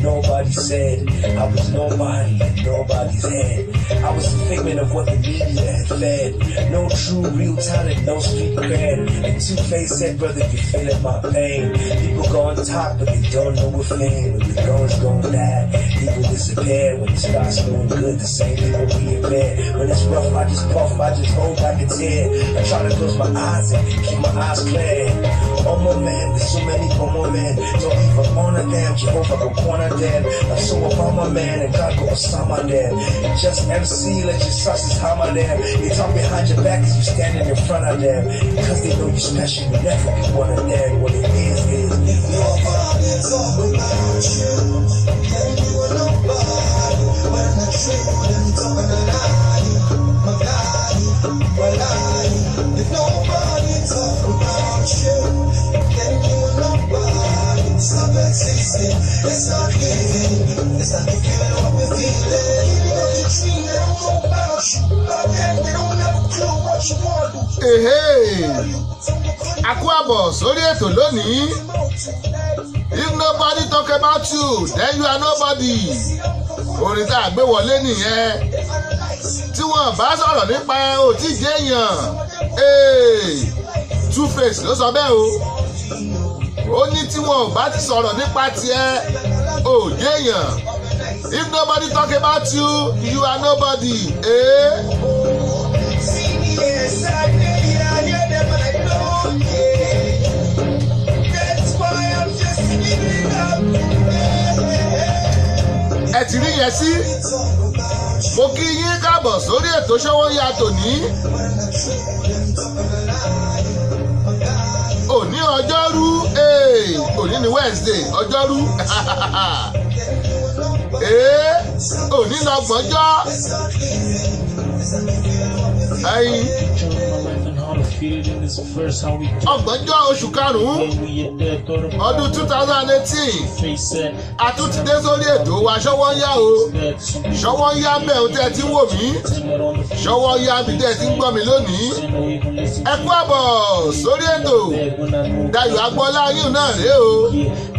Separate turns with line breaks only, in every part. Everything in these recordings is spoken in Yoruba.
Nobody said I was nobody in nobody's head. I was a figment of what the media had fed. No true real talent, no street cred. And Two-Face said, brother, you feeling my pain. People go on top, but they don't know what fame. When the going's gon' die, people disappear. When it starts going good, the same people reappear. When it's rough, I just puff, I just hold back a tear. I try to close my eyes and keep my eyes clear. Oh my man, there's so many for my man. Don't even honor them, Jehovah go corner them. I'm so about my man and God go aside my them. Just MC, let your sauces hammer them. They talk behind your back as you standing in front of them. Because they know you special, you never be one of them. What it is if nobody talk about you, then you are nobody. When I treat them talking a lie, my guy, my lie. If nobody talk about you, then you are nobody. Stop existing, it's not living, it's not the feeling what we're feeling. You know the dream, they don't know about you, but then they don't have a clue what you want to do. Hey, Akwabo sórí ètò lónìí. If nobody talk about you, then you are nobody. Orin tá a gbé wọlé nìyẹn. Tí wọ́n bá sọ̀rọ̀ nípa ẹ ò tí jẹ́ èèyàn. Two-Face ló sọ bẹ́ẹ̀ o. Ó ní tí wọ́n bá ti sọ̀rọ̀ nípa tiẹ̀ ò jẹ́ èèyàn. If nobody talk about you, you are nobody. Ẹ ti rí yẹn sí. Mo kí yín káàbọ̀ sórí ètò Ṣówónyá tòní. Òní ọjọ́rú, òní ni Wednesday, ọjọ́rú. Òní lọ́gbọ̀njọ́. Ọgbọ̀njọ́ oṣù karùn-ún ọdún 2018 àtúntìdé sórí ètò wa Ṣówónyá o. Ṣówónyá mẹ́rin tẹ́ ti ń wò mí, Ṣówónyá mi tẹ́ ti ń gbọ́ mi lónìí. Ẹ kú àbọ̀ sórí ètò. Dayọ̀ Agbọ́lá yìí náà rèé o.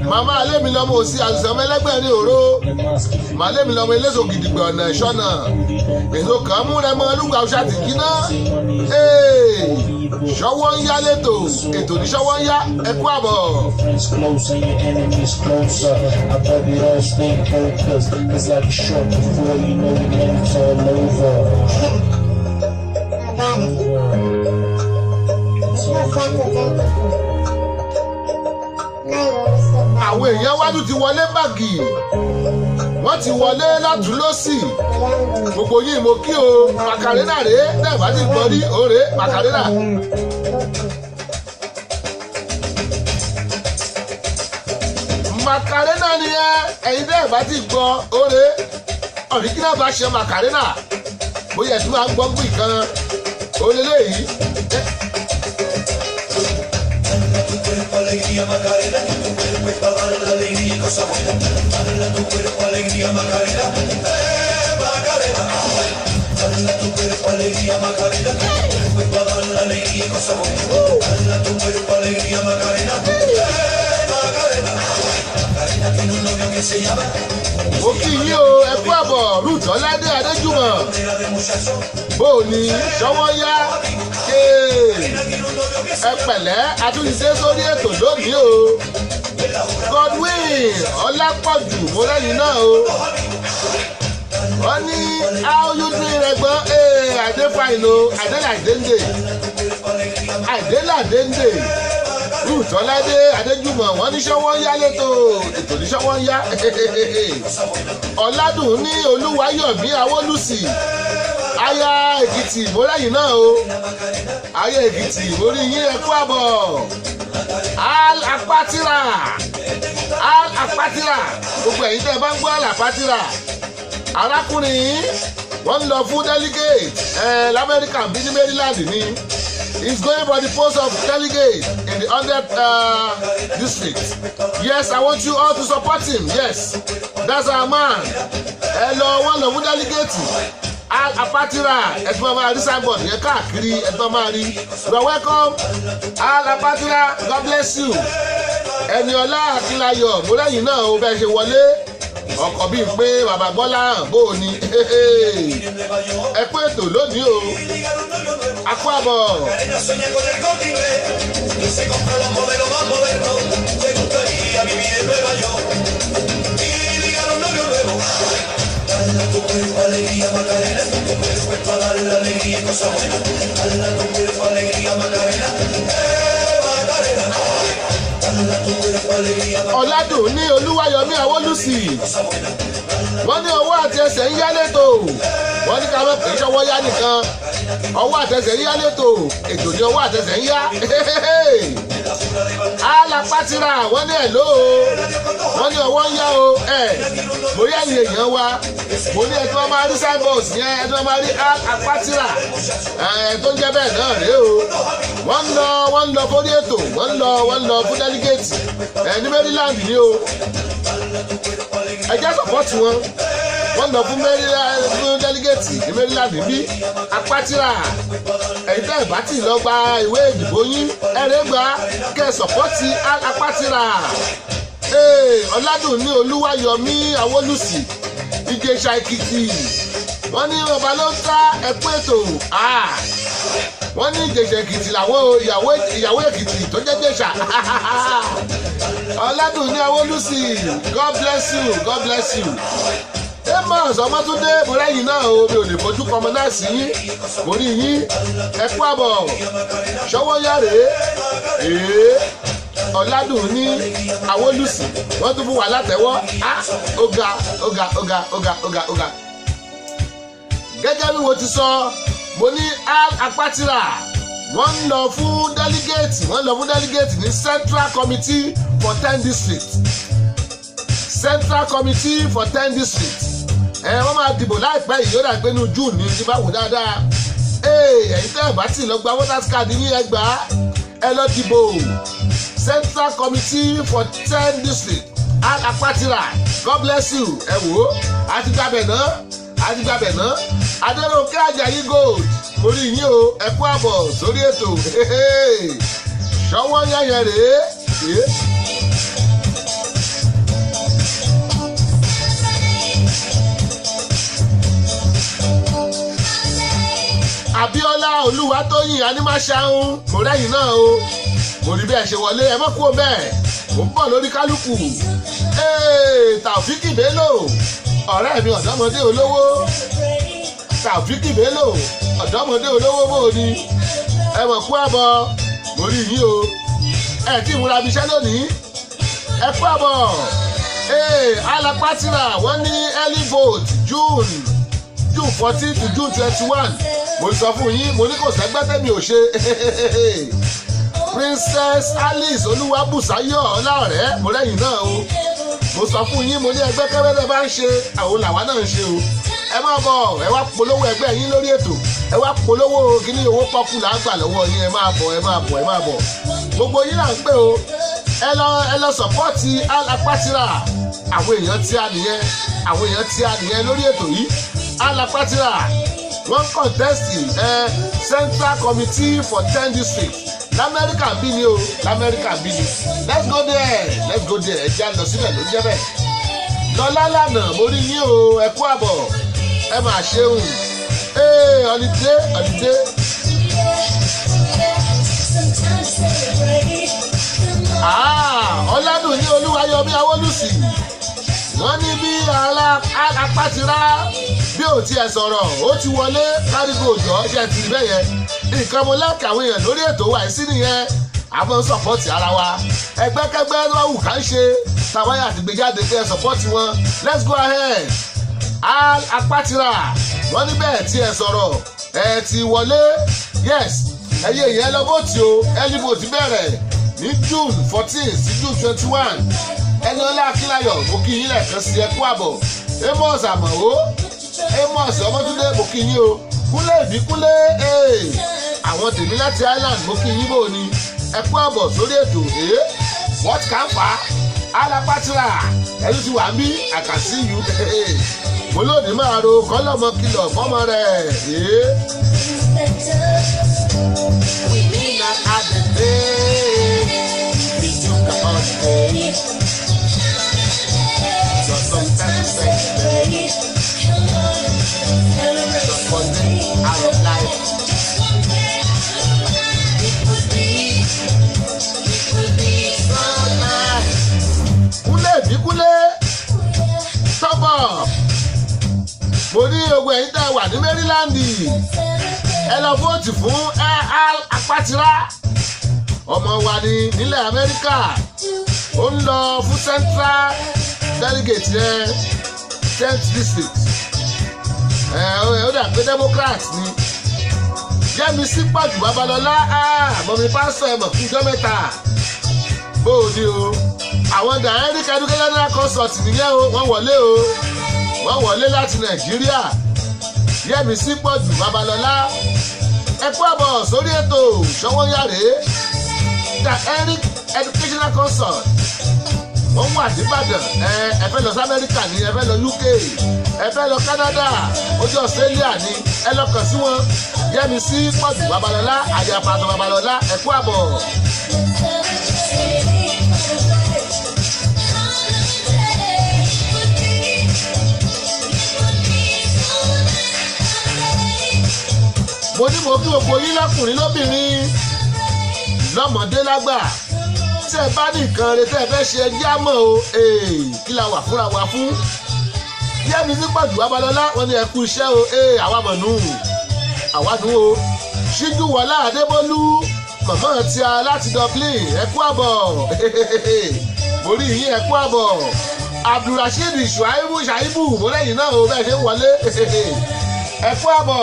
Màmá alémi lọ́mọ òsì àlùsàn mẹ́lẹ́gbẹ̀rin òró. Màlémi lọ́mọ eléso gidigbe ọ̀nà ìṣọ́nà. Èso kan mú rẹ mọ olúgbà ọ̀ṣà ti kíná. Ṣówónyá létò, ètò ní Ṣówónyá, ẹ kú àbọ̀. Àwọn èèyàn wájú ti wọlé báàgì, wọ́n ti wọlé látún lọ́sì. Gbogbo yìí mo kí o, Macarena rèé, tẹ́ ẹ̀ bá ti gbọ́ rí òré Macarena. Macarena ni ẹ̀yin tẹ́ ẹ̀ bá ti gbọ́ òré original version Macarena. Bóyá tí wọ́n á gbọ́ gbì kan olélẹ́yìí. Alegría Macarena, tu cuerpo es para dar la alegría y cosa buena. Dale a tu cuerpo alegría Macarena, Macarena. Dale a tu cuerpo alegría Macarena, tu cuerpo es para dar la alegría y cosa buena. Dale a tu cuerpo alegría Macarena, Macarena. Macarena tiene un novio que se llama. Mo kí yín o, ẹ kú àbọ̀, Ruth Ọládé Adéjùmọ̀. Bóòní Ṣówónyá. Ẹ pẹ̀lẹ́, àtúnṣe sórí ètò lónìí o. Godwin Ọlápọ̀jù mo lẹ́yìn náà o. Wọ́n ní how you doing ẹ̀gbọ́n? I dey fine o, I dey like dende. I dey like dende.
Ruth Ọládé Adéjùmọ̀ wọ́n ní ṣọ́wọ́ ń yá létò ètò ní ṣọ́wọ́ ń yá. Ọ̀làdùn ní Olúwayọ̀mí Awólùsì aya Èkìtì mọ́lẹ́yìn náà o aya Èkìtì mórí yín ẹ kú àbọ̀. Al Apatira gbogbo ẹ̀yin tẹ́ ẹ bá ń gbọ́ Al Apatira arákùnrin wọ́n ń lọ fún delegate l'Amẹ́ríkà bí ní Maryland ni. He's going for the post of delegate in the 100th district. Yes, I want you all to support him. Yes, that's our man. Hello, wọ́n lọ fún delegate. Al Apatira ẹ̀dùn máa rí signboard yẹn káàkiri ẹ̀dùn máa rí. You are welcome. Al Apatira, God bless you. Ẹniọlá Akínláyọ̀ mo lẹ́yìn náà o bẹ́ẹ̀ ṣe wọlé. Ọkọ̀ bíi pé bàbá Gbọ́lá bó o ní. Ẹ kú ètò lónìí o. A kú àbọ̀. Ọ̀làdùn ní Olúwayọ̀mí Awólùsì wọ́n ní ọwọ́ àti ẹsẹ̀ ń yá létò wọ́n ní ká má pè é ṣọwọ́ yá nìkan ọwọ́ àtẹsẹ̀ ń yá létò ètò ní ọwọ́ àtẹsẹ̀ ń yá. Al Apatira wọ́n ní ẹ̀ló o wọ́n ní ọwọ́ ń yá o bóyá ẹ̀yìn èèyàn wa mo ní ẹ̀tọ́ máa rí signboard yẹn ẹ̀tọ́ máa rí Al Apatira tó ń jẹ́ bẹ́ẹ̀ náà rèé o wọ́n ń lọ fórí ètò wọ́n ń lọ fún delegate ní Maryland ni o ẹ jẹ́ sọ̀pọ̀tì wọ́n lọ fún delegate ní Maryland bí Apatira ẹ̀yin tẹ́ ẹ̀ bá tì lọ gba ìwé ìdìbò yín ẹ̀rẹ́ gba kẹ́ ẹ̀ sọ̀pọ̀tì Al Apatira. Ọ̀làdùn ní Olúwayọ̀mí Awólùsì Ìjẹ̀ṣà Èkìtì wọ́n ní ọba ló ń ta ẹ̀kú ètò wọ́n ní Ìjẹ̀ṣà Èkìtì làwọn ìyàwó Èkìtì tó jẹ́ Ìjẹ̀ṣà. Ọ̀làdùn ní Awólùsì God bless you God bless you. Amos Ọmọ́túndé mo lẹ́yìn náà o mi ò lè fojú kọmọ náà sí yín mo rí yín ẹ kú àbọ̀ ṣọwọ́ yáre Ọ̀làdùn ní Awólùsì wọ́n tún fún wa látẹ̀wọ́ ọ̀gá. Gẹ́gẹ́ bí mo ti sọ mo ní Al Apatira wọ́n ń lọ fún delegate ní Central Committee for 10 districts. Central Committee for 10 districts. Wọ́n máa dìbò láìpẹ́ yìí ó dà pé ní June ní ti bá wò dáadáa. Ẹ̀yin tẹ́ ẹ̀ bá sì lọ gba voters card yín ẹ gbà ẹ lọ dìbò. Central Committee for 10 districts. Al Apatira God bless you. Ẹ wò ó àti gbàbẹ̀ náà Adéròǹkẹ́ Àjàyí Gold orí yín o ẹ kú àbọ̀ sórí ètò ṣọwọ́ yẹn rèé. Abíọ́lá Olúwatóyìn Animaṣahun mo rẹ́yìn náà o mo rí bẹ́ẹ̀ ṣe wọlé ẹ mọ́ kú o bẹ́ẹ̀ mo ń bọ̀ lórí kálukú. Taofiki Bello ọ̀rẹ́ mi ọ̀dọ́mọdé olówó Taofiki Bello ọ̀dọ́mọdé olówó bò ní ẹ mọ̀ kú àbọ̀ mo rí yín o ẹ tí ìmúra bíṣẹ́ lónìí ẹ kú àbọ̀. Al Apatira wọ́n ní early vote June 14 to June 21 mo sọ fún yín mo ní kò sẹ́gbẹ́ tẹ́mi ò ṣe. Princess Alice Olúwabùsáyọ̀ Ọláọ̀rẹ́ mo rẹ́yìn náà o mo sọ fún yín mo ní ẹgbẹ́ kẹ́rẹ́rẹ́ bá ń ṣe àwọn làwa náà ń ṣe o ẹ máa bọ̀ ẹ wá polówó ẹgbẹ́ yín lórí ètò ẹ wá polówó kíní owó pọ́kú là ń gbà lọ́wọ́ yín ẹ máa bọ̀ gbogbo yín là ń pè o ẹ lọ sọ̀pọ́ọ̀tì Al Apatira àwọn èèyàn tí a nìyẹn lórí ètò yìí Al Apatira wọ́n contest Central Committee for 10 districts l'Amẹ́ríkà bí ni o l'Amẹ́ríkà bí ni let's go there ẹ jẹ́ lọ síbẹ̀ ló jẹ́ bẹ́ẹ̀ lọ́lá lànà mo rí yín o ẹ kú àbọ̀ ẹ máa ṣeun holiday. Ọ̀làdùn ní Olúwayọ̀mí Awólùsì wọ́n ní bí Al Apatira bí ò tiẹ̀ sọ̀rọ̀ ó ti wọlé kárígò òjò ṣe ti bẹ́ẹ̀ yẹn nǹkan mo láàkì àwọn èèyàn lórí ètò wa sí nìyẹn àmọ́ ń sọ̀pọ̀tì ara wa ẹgbẹ́kẹ́gbẹ́ tó wù ká ń ṣe tàwáyà àti gbéjáde pé ẹ sọ̀pọ̀tì wọn let's go ahead. Al Apatira wọ́n ní bẹ́ẹ̀ tí ẹ sọ̀rọ̀ ẹ ti wọlé yes ẹyẹ ìyẹn lọ vóòtì o early vote bẹ̀rẹ̀ ní June 14 sí June 21 ẹni ọlá akínláyọ̀ mo kí yín lẹ́ẹ̀kan sí ẹkú àbọ̀ Amos Àmọ̀wó Amos Ọmọtúndé mo kí yín o Kúnlé Ìbíkúnlé àwọn tèmi láti Island mo kí yín bò ní ẹkú àbọ̀ sórí ètò what can fa Al Apatira ẹni tí wà ń bí I can see you mo lónìí máa ro kọ́lọ́mọ kìlọ̀ fọ́mọ rẹ̀ We may not have the day we took a holiday. So sometimes we just one day out of life. It would be so nice. Kúnlé Ìbíkúnlé tọ́bọ̀ mo ní ogun ẹ̀yìn tẹ́ wà ní Maryland ẹ lọ vóòtì fún Al Apatira ọmọ wa ní nílẹ̀ Amẹ́ríkà ó ń lọ fún Central Delegate yẹn 10th District ó dà pé Democrat ni Yẹ́misí Pọ̀jù Babalọ́lá mọ̀mí pásítọ̀ ẹ̀mọ̀ fún ìjọ mẹ́ta bó o ní o àwọn Dynamic Educational Consult nìyẹn o wọ́n wọlé láti Nàìjíríà Yẹ́misí Pọ̀jù Babalọ́lá ẹ kú àbọ̀ sórí ètò Ṣọwọ́nyàrè Dynamic Educational Consult wọ́n wà nìbàdàn ẹ fẹ́ lọ sí Amẹ́ríkà ni ẹ fẹ́ lọ UK ẹ fẹ́ lọ Canada ojú Australia ni ẹ lọ kàn sí wọn Yẹ́misí Pọ̀jù Babalọ́lá àyàpàtàn Babalọ́lá ẹ kú àbọ̀. mo ní mo kí gbogbo yín lọ́kùnrin lóbìnrin lọ́mọdé lágbà tí ẹ bá ní nǹkan rẹ tẹ́ ẹ fẹ́ ṣe ẹjẹ́ àmọ́ o kí la wà fúnra wa fún. Yẹ́misí Pọ̀jù Babalọ́lá wọ́n ní ẹ kú iṣẹ́ o àwa mọ̀nù o Ṣíjúwọlá Adébólú mọ̀mọ́ tí a láti Dublin ẹ kú àbọ̀ mo rí yín ẹ kú àbọ̀ Abdulrasheed Ṣàìbù mo lẹ́yìn náà o bẹ́ẹ̀ ṣe ń wọlé ẹ kú àbọ̀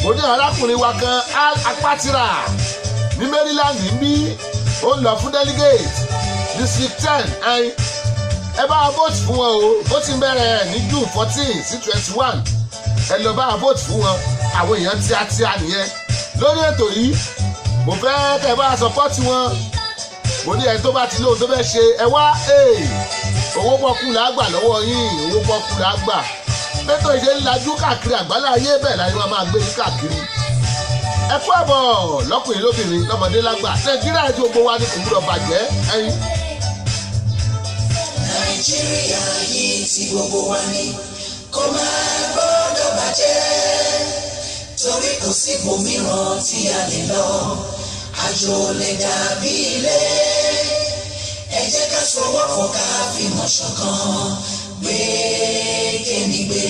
mo ní arákùnrin wa kan Al Apatira ní Maryland ń bí ó ń lọ fún delegate District 10 ẹ bá vote fún wọn o ó ti bẹ̀rẹ̀ ní June 14 sí 21 ẹ lọ bá vote fún wọn àwọn èèyàn tíátíá nìyẹn lórí ètò yìí mo fẹ́ kẹ́ ẹ bá support wọn mo ní ẹ tó bá ti lóhun tó fẹ́ ṣe ẹ wá owó pọ́kú là á gbà lọ́wọ́ yín owó pọ́kú là á gbà mẹ́tò ìṣe ń lajú káàkiri àgbálá ayé bẹ́ẹ̀ láyé wọn máa gbé yín káàkiri ẹ kú àbọ̀ lọ́kùnrin lóbìnrin lọ́mọdé lágbà Nàìjíríà tí gbogbo wa ní kò gbúdọ̀ bàjẹ́ ẹ̀yin.
Nàìjíríà yìí tí gbogbo wa ní kò máa gbọ́dọ̀ bàjẹ́ torí kò sí ibòmíràn tí a lè lọ àjò lè dàbí ilé ẹ jẹ́ ká sowọ́pọ̀ ká fìmọ̀ ṣọ̀kan gbé kémi gbé.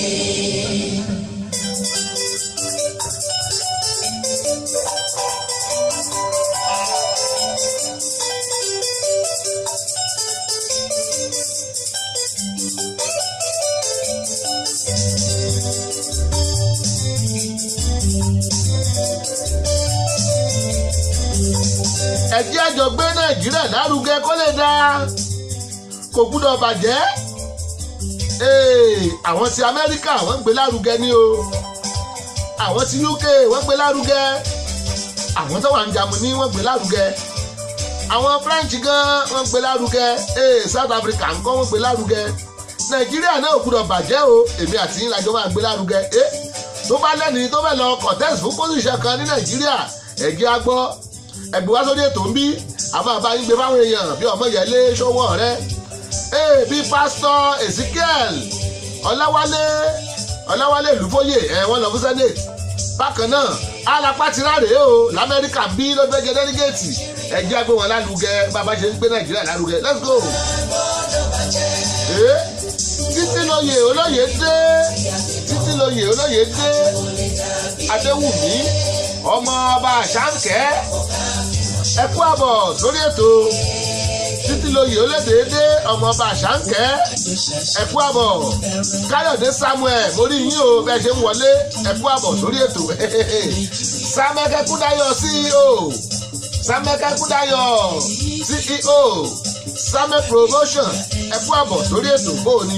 ẹ jẹ́ a jọ gbé Nàìjíríà lárugẹ kó lè dáa kò gbúdọ̀ bàjẹ́ àwọn ti Amẹ́ríkà wọ́n ń gbé lárugẹ ní o àwọn ti UK wọ́n ń gbé lárugẹ àwọn tó wà ní Germany wọ́n ń gbé lárugẹ àwọn French gan wọ́n ń gbé lárugẹ South Africa ńkọ́ wọ́n ń gbé lárugẹ Nàìjíríà náà ò gbúdọ̀ bàjẹ́ o èmi àti yín lájọ máa gbé lárugẹ tó bá lẹ́ni tó fẹ́ lọ contest fún position kan ní Nàìjíríà ẹ jẹ́ a gbọ́ ẹgbẹ́ wá sórí ètò ń bí àmọ́ àbá yín gbé fáwọn èèyàn bí Ọmọyẹlé Sowore bí pásítọ̀ Ezekiel Ọláwálé Ìlúfóyè wọ́n lọ fún Senate bákan náà Al Apatira rèé o l'Amẹ́ríkà bí lọ́gbẹ́jẹ délégéètì ẹ jẹ́ a gbé wọn lárugẹ bàbá ṣe ń gbé Nàìjíríà lárugẹ let's go. Títí lóye olóye dé Adéwùmí ọmọ ọba Àṣàǹkẹ́ ẹ kú àbọ̀ sórí ètò títí lóye olédèédé ọmọọba àṣàǹkẹ́ ẹ kú àbọ̀ káyọ̀dé samuel mo rí yín o bẹ́ẹ̀ ṣe ń wọlé ẹ kú àbọ̀ sórí ètò Sámẹ́kẹ́ Kúdáyọ̀ CEO Sámẹ́kẹ́ Kúdáyọ̀ CEO Sámẹ́ promotion ẹ kú àbọ̀ sórí ètò bóòní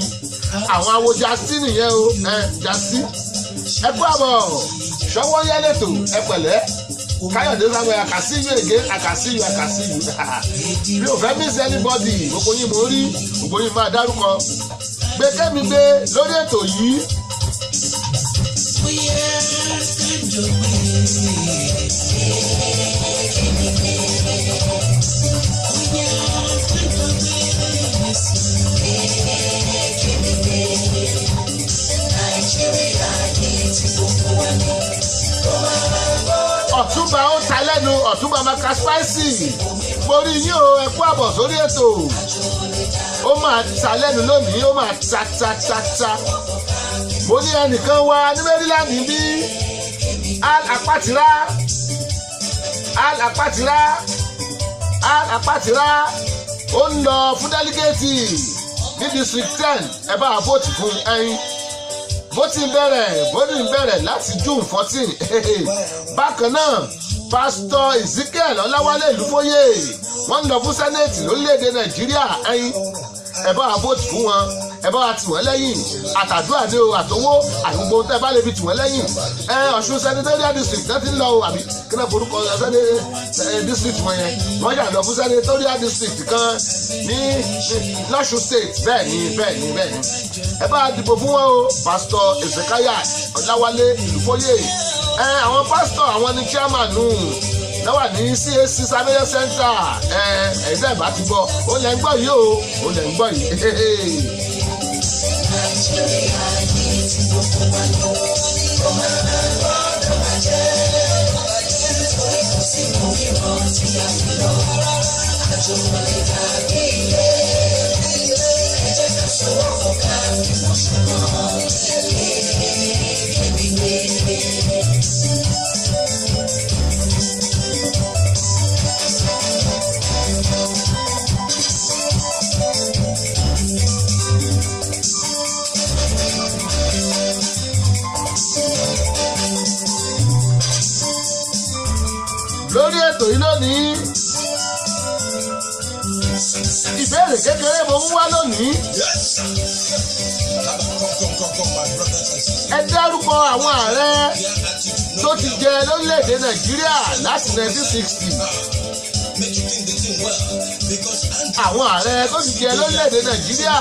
àwọn awo jásí nìyẹn o jásí ẹ kú àbọ̀ ṣọwọ́ yẹ́lẹ̀tò ẹ pẹ̀lẹ́ Káyọ̀dé samuel àkàsíyù ègé àkàsíyù mi ò fẹ́ miss anybody gbogbo yín mo rí gbogbo yín máa dárúkọ gbé kẹ́mi gbé lórí ètò yìí. Ọ̀túnba ó ta lẹ́nu Ọ̀túnba maka spicy mo rí yín o ẹ kú àbọ̀ sórí ètò ó máa ta lẹ́nu lónìí ó máa ta mo ní ẹnìkan wá ní Maryland bí Al Apatira ó ń lọ fún délégéètì ní district 10 ẹ bá a vote fún ẹyin bó ti bẹ̀rẹ̀ láti June 14 bákan náà pásítọ̀ Ezekiel Ọláwálé Ìlúfóyè wọ́n ń lọ fún sẹ́nẹ̀tì lórílẹ̀‐èdè Nàìjíríà ẹ̀yin ẹ bá wa vote fún wọn ẹ bá wa tì wọ́n lẹ́yìn àtàdúrà ní o àtowó àgbègbè tẹ́ bá lè fi tì wọ́n lẹ́yìn Ọ̀ṣun senatorial district náà ti ń lọ o àbí kí náà forúkọ district wọn yẹn wọ́n yà lọ fún senatorial district kan ní l'Ọ̀ṣun state bẹ́ẹ̀ ni ẹ bá dìbò fún wọn o pásítọ̀ Ezekiel Ọláwálé Ìlúfóyè àwọn pásítọ̀ àwọn ni chairman nù náà wà ní CAC Samuel Center ẹ̀yìn tẹ́ bá ti gbọ́ ó lẹ́ ń gbọ́ yìí o ó lẹ́ ń gbọ́ yìí. Lórí ètò yìí lónìí ìbéèrè kékeré mo mú wá lónìí ẹ dárúkọ àwọn ààrẹ tó ti jẹ lórílẹ̀‐èdè Nàìjíríà láti 1960 àwọn ààrẹ tó ti jẹ lórílẹ̀‐èdè Nàìjíríà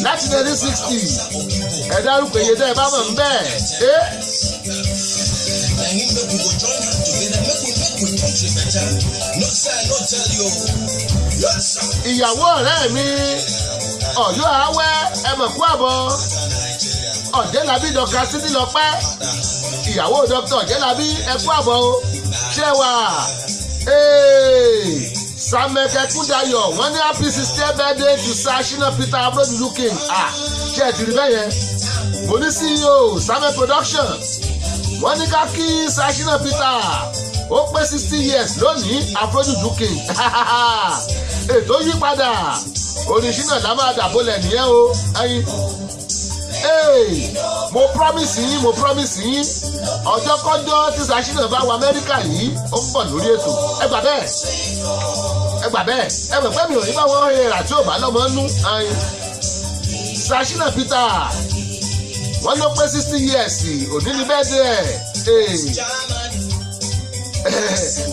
láti 1960 ẹ dárúkọ iye tẹ́ ẹ bá mọ̀ ń bẹ́ẹ̀ ìyàwó ọ̀rẹ́ mi Ọ̀yọ́ Awẹ́ ẹ mọ̀ kú àbọ̀ Ọ̀jẹ́lábí Dr. Sidi Lọ́pẹ́ ìyàwó Dr. Ọ̀jẹ́lábí ẹ kú àbọ̀ o ṣé wà Sámẹ́kẹ́ Kúdáyọ̀ wọ́n ní happy 60th birthday to Sir Shina Peter Abrodudu King ṣé ẹ ti rí bẹ́ẹ̀ yẹn mo ní CEO Sámẹ́ production wọ́n ní ká kí Sir Shina Peter ó pé 60 years lónìí Abrodudu King ètò yí padà oníṣínà lá máa dàbólẹ̀ nìyẹn o ẹyin mo promise yín ọjọ́kọ́jọ́ tí Sir Shina bá wọ Amẹ́ríkà yìí ó ń bọ̀ lórí ètò ẹ gbà bẹ́ẹ̀ ẹ mọ̀ pé mi ò ní bá wọn hẹ̀rà tí ò bá lọ́mọ nú ẹyin Sir Shina Peter wọ́n ló pé 60 years òní ní bẹ́ẹ̀ dé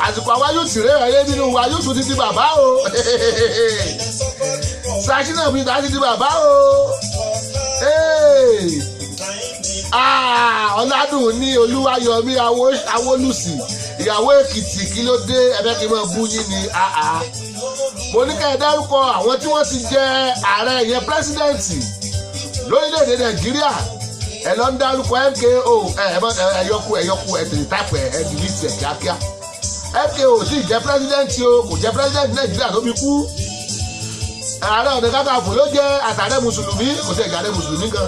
àsìkò àwa yóò tìrẹ ẹyẹ nínú wa yóò tún ti di bàbá o Sir Shina Peter ti di bàbá o ọ̀làdùn ní Olúwayọ̀mí Awólùsì ìyàwó Èkìtì kí ló dé ẹ̀fẹ́ kí n máa bú yín ni mo ní ká ẹ dárúkọ àwọn tí wọ́n ti jẹ ààrẹ ìyẹn pírẹsidẹ́ǹtì lórílẹ̀‐èdè Nàìjíríà ẹ lọ ń dárúkọ MKO ẹyọkú ẹtìrì táìpù ẹ dìlítì ẹ kíákíá MKO sì jẹ pírẹsidẹ́ǹtì o kò jẹ pírẹsidẹ́ǹtì Nàìjíríà tó fi kú ààrẹ ọ̀nà kakanfò ló jẹ àtàrẹ mùsùlùmí kò sí ẹ̀gàrẹ mùsùlùmí gan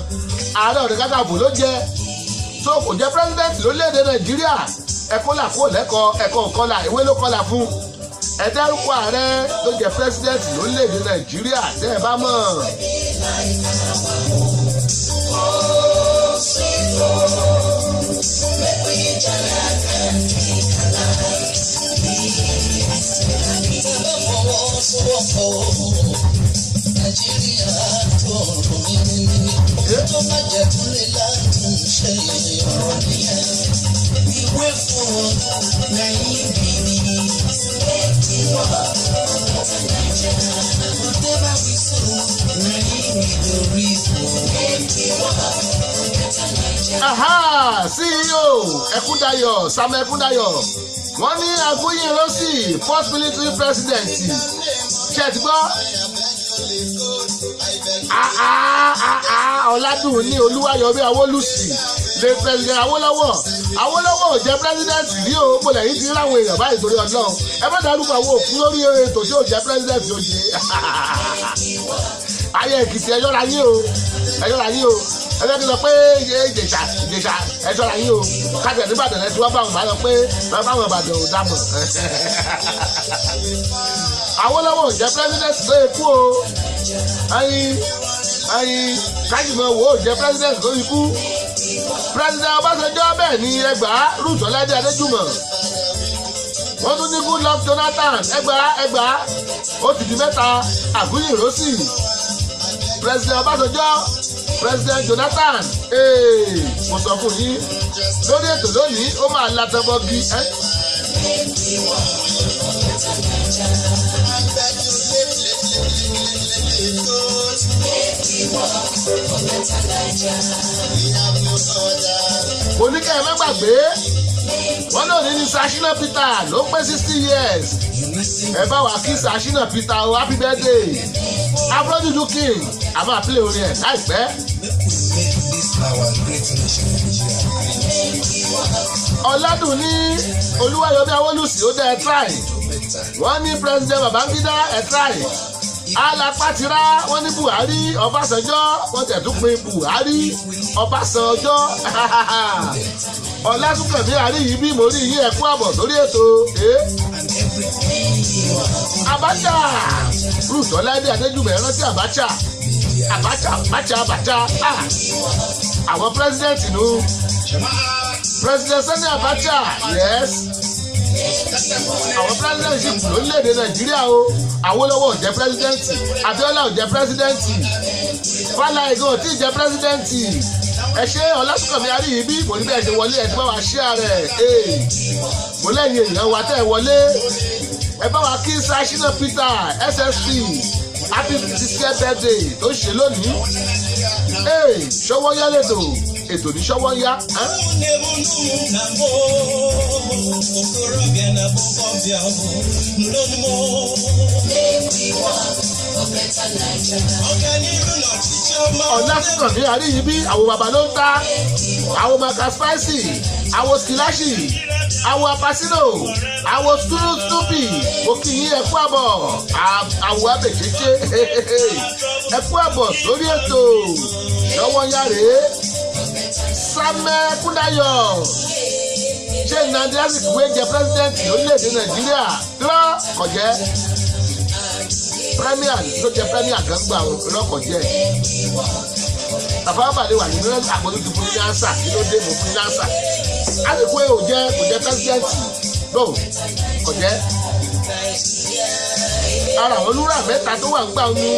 ààrẹ ọ̀nà kakanfò ló jẹ tó kò jẹ pírẹsidẹ́ǹtì lórílẹ̀‐èdè Nàìjíríà ẹ̀kọ́ là kó lẹ́kọ̀ọ́ ẹ̀kọ́ kọ́là ìwé ló kọ́là fún ẹ dárúkọ ààrẹ tó jẹ́ president lórílẹ̀‐èdè Nàìjíríà tẹ́ ẹ bá mọ̀.
tó bá jẹ́ kúlẹ̀ láti ṣe ọ̀rọ̀ nìyẹn. Ìwé fún lẹ́yìn bìíní ti wà ọ̀tá Nàìjíríà. Whatever we sow, lẹ́yìn nítorí fún ti wà ọ̀tá Nàìjíríà.
CEO Ẹkúndayọ̀ Samuel Ẹkúndayọ̀ wọ́n ní Aguiyi-Ironsi first military president ṣe ti gbọ́. Ọ̀làdùn ní Olúwayọ̀mí Awólùsì lè president Awólọ́wọ̀ ò jẹ́ president rí o mo lẹ́yìn tí ráwọn èèyàn báyìí torí Ọlọ́run ẹ má dárúkọ àwọn òkú lórí ètò tí ò jẹ́ president ò jẹ́ ayé Èkìtì ẹjọ́ra yín o ẹgbẹ́ mi sọ pé Ìjẹ̀ṣà ẹjọ́ra yín o kájẹ̀ nígbàdàn ẹ tí wọ́n bá wọn bá lọ pé wọ́n bá wọn Ìbàdàn ò dámọ̀ Awólọ́wọ̀ ò jẹ́ president tó ikú o ayin kájìmọ̀ wo ò jẹ́ president tó ikú president Ọbásanjọ́ bẹ́ẹ̀ ni Ẹgbàá Ruth Ọládé Adéjùmọ̀ wọ́n tún ní Goodluck Jonathan Ẹgbàá ó ti di mẹ́ta Aguiyi-Ironsi president Ọbásanjọ́ president Jonathan mo sọ fún yín lórí ètò lónìí ó máa latẹ́bọ́gì mo ní kẹ́ ẹ má gbàgbé wọ́n náà ní Sir Shina Peter ló pé 60 years ẹ bá wa kí Sir Shina Peter o happy birthday Afrojuju king a máa play orin ẹ̀ láìpẹ́. Ọ̀làdùn ní Olúwayọ̀mí Awólùsì ó dá ẹ try wọ́n ní president Babangida ẹ try Alápátírá wọ́n ní Buhari Ọbásanjọ́ wọ́n tẹ̀ tún pin Buhari Ọbásanjọ́ Ọlásùnkànmí Àríyìnbí mo rí yín ẹ̀kú àbọ̀ sórí ètò Abacha Ruth Ọládé Adéjùmọ̀ rántí Abacha àwọn president nù president Sani Abacha yes àwọn president lórílẹ̀‐èdè Nàìjíríà o Awólọ́wọ̀ ò jẹ́ president Abíọ́lá ò jẹ́ president Fáláìgàn ò tí ì jẹ́ president ẹ ṣe Ọlásùnkànmí Àríyìnbí mo ní bẹ́ẹ̀ ṣe wọlé ẹ ti bá wa share rẹ̀ mo lẹ́yìn èèyàn wa tẹ́ ẹ wọlé ẹ bá wa kí Sir Shina Peter SSP happy 60th birthday tó ṣe lónìí Ṣọwọ́nyá lẹ́tọ̀ ètò ní Ṣọwọ́nyá. Ọlásùnkànmí Àríyìnbí àwọn bàbá ló ń ta àwọn maka spicy àwọn skilashi àwọn apasino àwọn stupi òkìyí ẹkú àbọ̀ àwọn abèkéké ẹkú àbọ̀ sórí ètò Ṣọwọ́nyá rèé Samuel Ẹkúndayọ̀ ṣé Nnamdi Azikiwe jẹ́ president orílẹ̀-èdè Nàìjíríà lọ kọjẹ́ premier tó jẹ́ premier gangba lọ́kọ̀jẹ́ àfọwọ́bàdé wà nínú àpótí fún ní ansa kí ló dé mo fún ní ansa Azikiwe kò jẹ́ president no kọjẹ́ ara àwọn olúra mẹ́ta tó wà ń gbà ní.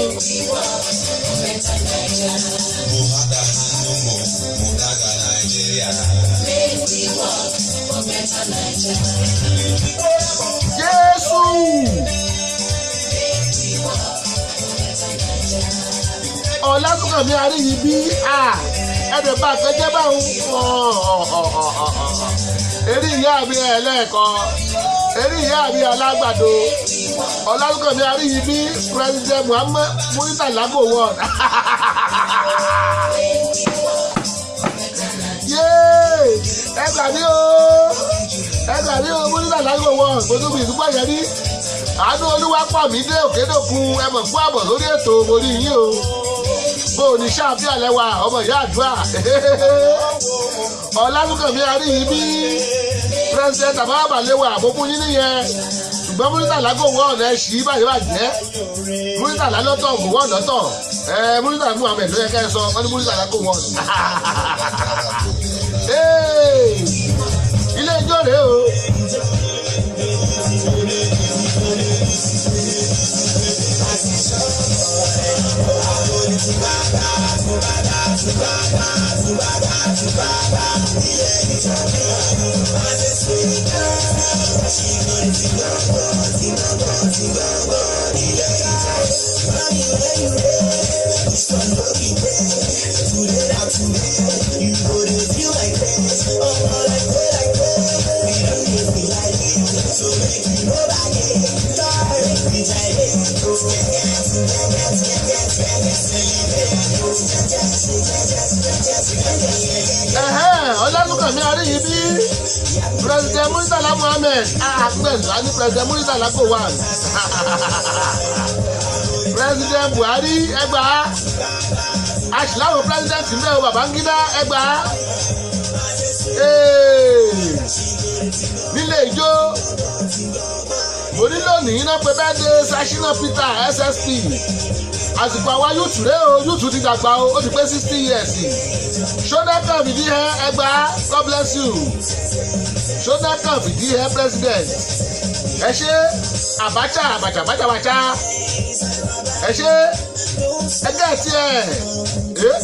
Jésù Ọlásùnkànmí Àríyìnbí ẹ̀dẹ̀ bá kẹjẹ́ báwọn eré ìyá mi ẹlẹ́ẹ̀kan eré ìyá mi alágbàdo Ọlásùnkànmí Àríyìnbí president Muhammad Murtala Gowon ẹgbà ní o Murtala Gowon gbódúgbì ìdúgbò yẹn ní àánú Olúwapọ̀ mí dé òkèdòkun ẹmọ̀ fún àbọ̀ lórí ètò orí yín o bó o ní sáàbí àlẹ́wà ọmọ ìyá àdúrà Ọlásùnkànmí Àríyìnbí president àbábàlẹ́wà àbókún yín nìyẹn ṣùgbọ́n Muritàlá kò wọ́ ọ̀nà ẹ̀ṣì báyìí bàjẹ́ Muritàlá lọ́tọ̀ kò wọ́ lọ́tọ̀ Muritàlá Muhammed ló yẹ ká ẹ sọ wọ́n ní Muritàlá kò wọ́ ilé ijó rèé o. Ọlọ́dúnkànmí Aríyìíbí President Muritàlá Muhammed àgbẹ̀sà ní President Muritàlá kò wà President Buhari ẹgbàá aṣìláwò President ìmọ̀ Babangida ẹgbàá nílé ijó onílòní iná pé bẹ́ẹ̀ dé Sashina Peter SSP àsìkò àwa yúùtù rẹ o yúùtù ti dàgbà o ó ti pé 60 years ṣódẹ́kàn fìdí ẹ ẹgbà God bless you ṣódẹ́kàn fìdí ẹ president ẹ ṣe Abacha ẹ ṣe ẹgẹ́ tiẹ̀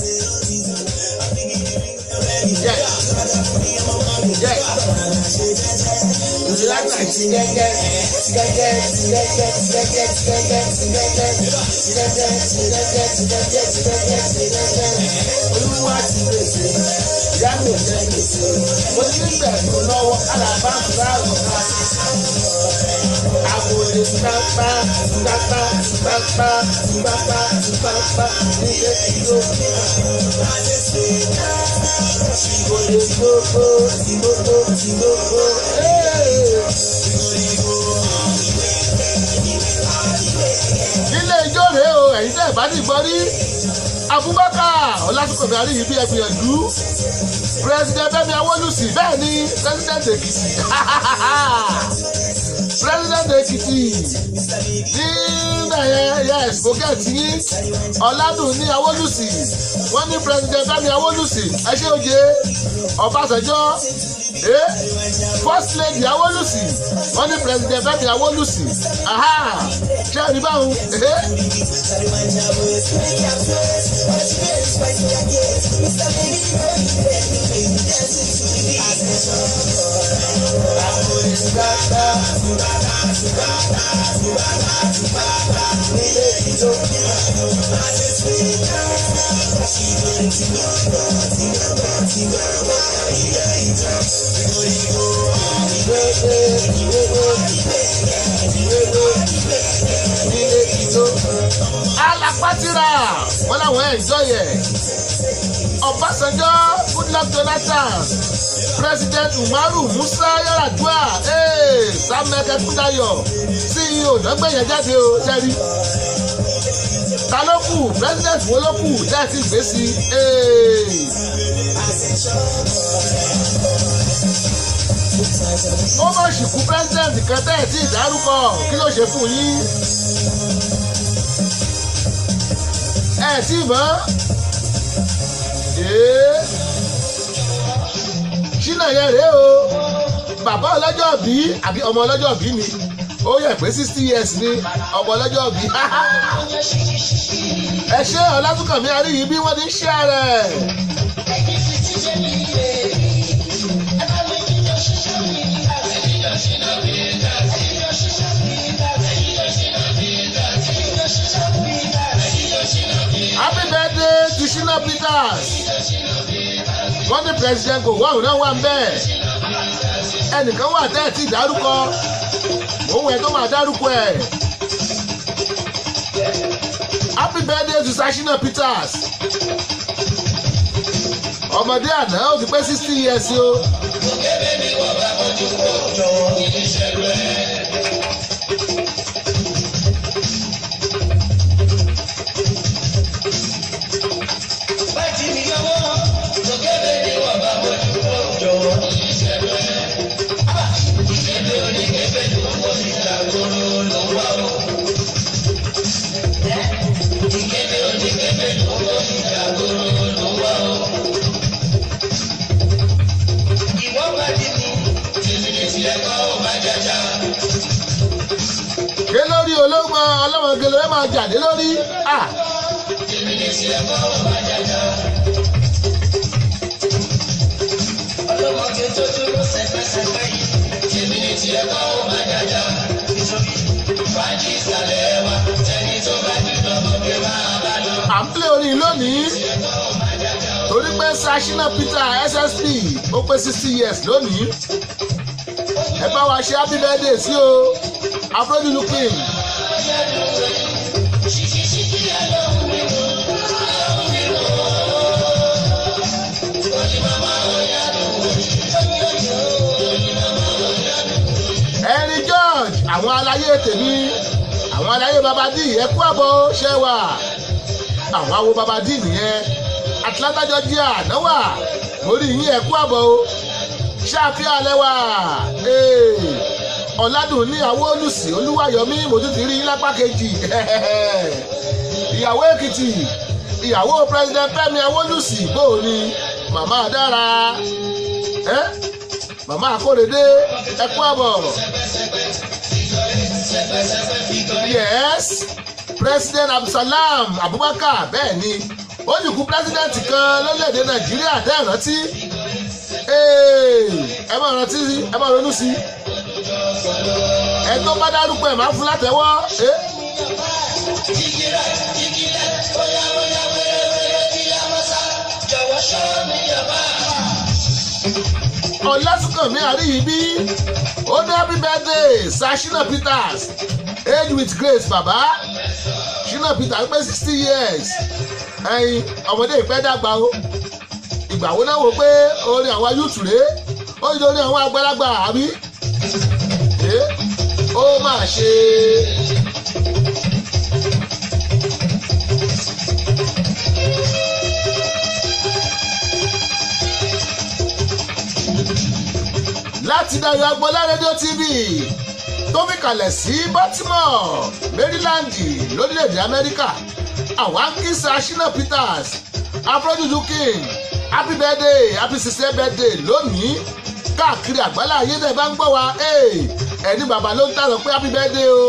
Olúwa ti pèsè ìyá mi ò jẹ́ gbèsè mo ti ń gbẹ̀rù lọ́wọ́ alábàámu láàrú àwòrán pápá nílé ìlú ìgbòho.
Nílé ijó rèé o ẹ̀yin tẹ́ ẹ̀ bá ti gbọ́ rí Abubakar Ọlásùnkànmí Aríyìíbí ẹ gbìyànjú President Fẹ́mi Awólùsì bẹ́ẹ̀ ni President Èkìtì President Èkìtì ní yes bókẹ́ẹ̀tì yín Ọládùnní Awólùsì wọ́n ní President Fẹ́mi Awólùsì ẹ ṣé oje Ọbásanjọ́ First Lady Awólùsì wọ́n ní President Fẹ́mi Awólùsì ṣé ẹni báwọn alápátírà wọn làwọn enjoy ẹ Ọbásanjọ́ Goodluck Jonathan President Umaru Musa Yar'Adua Samuel Kẹ́kúndayọ̀ CEO dọ́gbẹ̀yẹ jáde o jẹ́rí ta ló kù President wo ló kù dẹ́ẹ̀tì gbèsè ó mọ̀ ṣìkú President kan dẹ́ẹ̀tì ìdárúkọ kí ló ṣe fún yín ẹ̀ tí mọ́ ṣínà yẹn rèé o bàbá ọlọ́jọ́ bí àbí ọmọ ọlọ́jọ́ bí ni ó yẹ pé 60 years ni ọmọ ọlọ́jọ́ bí ẹ ṣé Ọlásùnkànmí Aríyìíbí wọ́n ti ń ṣe rẹ̀. Happy birthday to Shina Peters. Wọ́n ní president kò wọ́n náà wà ń bẹ́ẹ̀. Ẹnìkan wà tẹ́ ẹ̀ tí dárúkọ. Òun ẹ̀ tó máa dárúkọ ẹ̀. Happy birthday to Shina Peters. Ọmọdé àná ó ti pé 60 years o. ké lórí olóńgbò ọlọ́mọge ló máa jáde lórí.
ọlọ́mọge tó dúró sẹ́pẹ́sẹ́pẹ́ yìí èmi ní tiẹ̀ kọ́ ó máa jàjà nítorí fàájì ìsàlẹ̀ wa ẹni tó bá dúró lọ́mọge máa bá lọ.
à ń pè orin lónìí torí pé Shina Peter SSP ó pé 60 years lónìí. ẹ bá wa ṣe happy birthday sí o Afrojuju King. Henry George àwọn aláyé tèmi àwọn aláyé babadí ẹ kú àbọ̀ ṣẹ́wà àwọn awo babadí nìyẹn Atlanta Georgia náwà mórí yín ẹ kú àbọ̀ o ṣáfíà lẹ́wà ọ̀làdùn ní àwọ̀ olùsí olúwayọ̀mí mòtútù rí lápá kejì ìyàwó èkìtì ìyàwó president Fẹ́mi Awólùsì bóò ni màmá dára màmá Akórèdé ẹ kú àbọ̀. Yes, President Abdulsalam Abubakar bẹ́ẹ̀ ni ó dìkú president kan lórílẹ̀‐èdè Nàìjíríà tẹ́ ẹ̀ rántí ẹ máa rántí ẹ máa ronú sí ẹ tó bá dárúkọ ẹ máa fún látẹ́wọ́. Ọlásùnkànmí Àríyìbí ó ní happy birthday Shina Peters age with grace bàbá Shina Peters pé 60 years ẹyin ọmọdé ìpẹ́ dàgbà o ìgbà wo náà wò pé orin àwọn yúùtù rèé ó yí orin àwọn àgbàlagbà àbí ó máa ṣe. láti Dayọ̀ Agbọ́lá rédíò TV tó fi kalẹ̀ sí Baltimore Maryland lórílẹ̀‐èdè Amẹ́ríkà àwọn akínsá Shina Peters Afrojuju King happy birthday happy 60th birthday lónìí káàkiri àgbálá ayé tẹ́ bá ń gbọ́ wa ẹni bàbá ló ń tàrọ pé happy birthday o.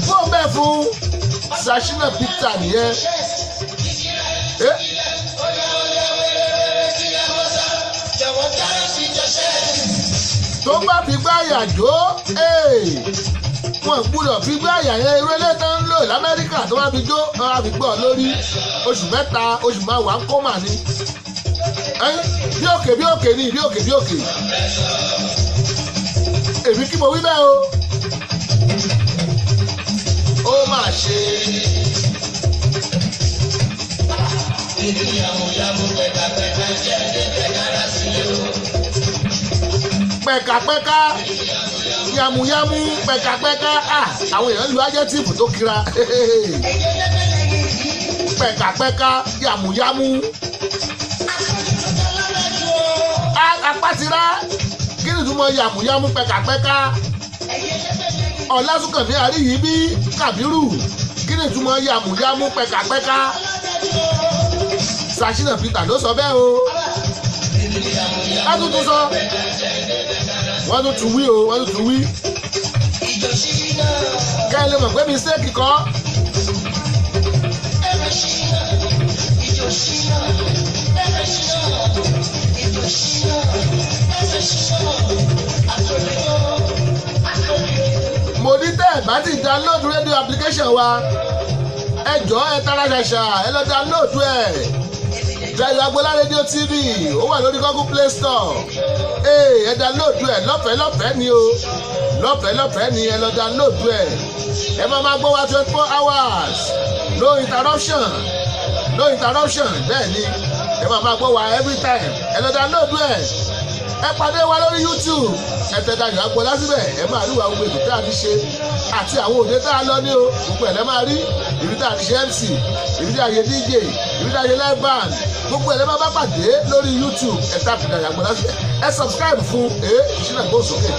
fún bẹ́ẹ̀ fún Shina Peter nìyẹn. tó bá fi gbá àyàjó wọn gbúdọ̀ fi gbá àyà yẹn irú ilé tó ń lò l'Amẹ́ríkà tó bá fi jó wọn á fi gbọ́ lórí oṣù mẹ́ta oṣù mẹ́wàá ń kọ́mà ni bí òkè bí òkè ni bí òkè bí òkè èmi kí mo wí bẹ́ẹ̀ o ó máa ṣe. pẹ̀kàpẹ́ká yàmùyàmù pẹ̀kàpẹ́ká àwọn èèyàn lu ajẹ́tìfù tó kira pẹ̀kàpẹ́ká yàmùyàmù apátira kí ni túmọ̀ yàmùyàmù pẹ̀kàpẹ́ká Ọlásùnkànmí Àríyìbí Kàbírù kí ni túmọ̀ yàmùyàmù pẹ̀kàpẹ́ká Shina Peter ló sọ bẹ́ẹ̀ o wọ́n tún sọ wọ́n tún wí o wọ́n tún wí kẹ́ ẹ lè mọ̀ pé mistake kọ́. mo ní tẹ́ ẹ̀ bá ti download radio application wa ẹ jọ̀ọ́ ẹ tara ṣàṣà ẹ lọ download ẹ̀ Dayọ̀ Agbọ́lá rédíò TV ó wà lórí Google Play Store ẹ download ẹ̀ lọ́fẹ̀ẹ́ ni o lọ́fẹ̀ẹ́ ni ẹ lọ download ẹ̀ ẹ máa gbọ́ wa 24 hours no interruption no interruption bẹ́ẹ̀ ni ẹ máa gbọ́ wa every time ẹ lọ download ẹ̀ ẹ pàdé wa lórí YouTube ẹ tẹ Dayọ̀ Agboola síbẹ̀ ẹ máa rí wa gbogbo ètò tá a ti ṣe àti àwọn òde tá a lọ ní o gbogbo ẹ̀ lẹ́ máa rí ibi tá a ti ṣe MC ibi tá a ṣe DJ ibi tá a ṣe live band gbogbo ẹ̀ lẹ́ máa bá pàdé lórí YouTube ẹ tàbí Dayọ̀ Agboola síbẹ̀ ẹ subscribe fún ìṣúná ìgbóhùnsókè.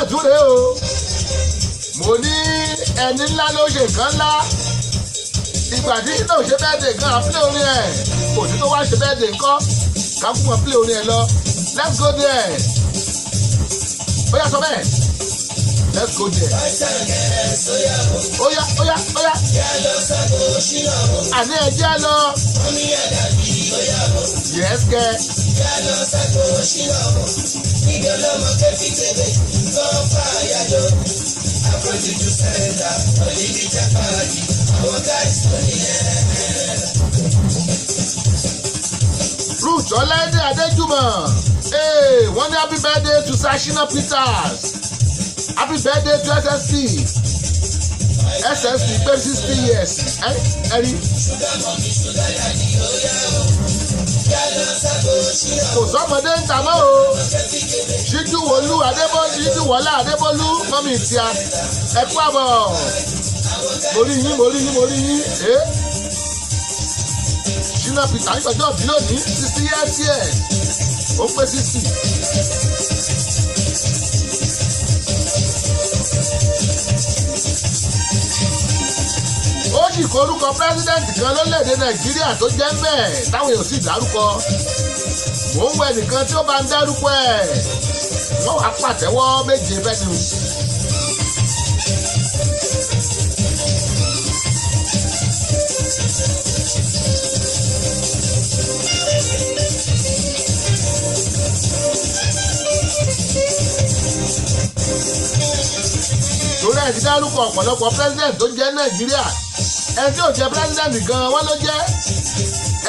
Túnde o mo ní ẹni ńlá ló ṣe nǹkan ńlá ìgbà tí náà ṣe bẹ́ẹ̀ dé nǹkan àpilẹ̀ orin ẹ̀ òní tó wá ṣe bẹ́ẹ̀ dé nǹkan ká fún àpilẹ̀ orin ẹ̀ lọ let's go there ó yá sọ bẹ́ẹ̀ let's go there ó yá àní ẹ̀jẹ̀ lọ yes kẹ́. Ruth Ọláìdé Adéjùmọ̀ wọ́n ní happy birthday to Sashina Peters happy birthday to SSP pé 60 years ẹ̀rí. Kò sọ́mọdé ń tàmọ́ o Ṣíjúwọlá Adébólú mọ́mí tíá ẹ kú àbọ̀ mo rí yín Shina Peter ìgbàjọ́ bí lónìí 60 years ẹ̀ ó pé 60. Ó sì korúkọ pírẹ́sídẹ̀ǹtì kan lórílẹ̀‐èdè Nàìjíríà tó jẹ́ mẹ́ẹ̀ táwọn èèyàn sì dárúkọ mò ń wẹ nìkan tí ó bá ń dárúkọ ẹ̀ wọ́n wá pàtẹ́wọ́ méje fẹ́ni o. torí ẹ̀ ti dárúkọ ọ̀pọ̀lọpọ̀ president tó jẹ́ Nàìjíríà ẹni tí ò jẹ́ president gan wọ́n ló jẹ́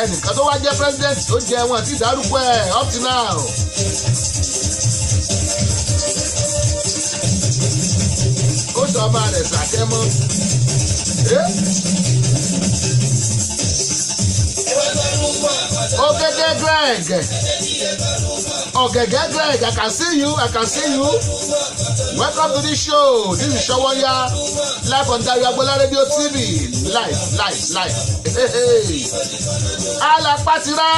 ẹnìkan tó wá jẹ́ president tó jẹ́ wọn ti dárúkọ ẹ̀ up to now. ó sọ ọba rẹ̀ sàkẹ́mọ́. Ogege Greg. Ogege Greg, I can see you. Welcome to the show. This is Showonya, live on Dayọ̀ Agboola Radio TV. Live. Hey. Ala Patira,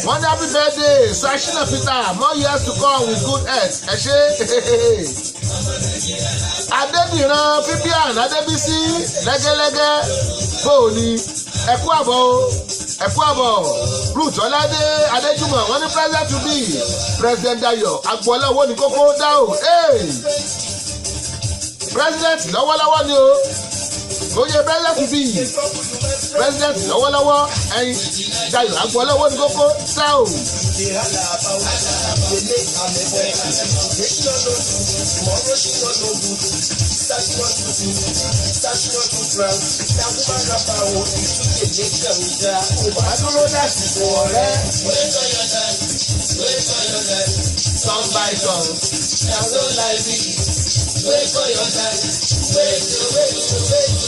one happy birthday. Sashina Peter, more years to come with good health. Ẹ ṣé. Adédìran Vivian Adébísí lẹ́gẹ́lẹ́gẹ́ bóòní ẹ kú àbọ̀ Ruth Ọláìdé Adéjùmọ̀ wọ́n ní president to be president Dayọ̀ Agboola owó ní kókó dáhùn president lọ́wọ́lọ́wọ́ ni o kò yẹ president to be president lọ́wọ́lọ́wọ́ ẹ̀yin Dayọ̀ Agboola owó ní kókó dáhùn.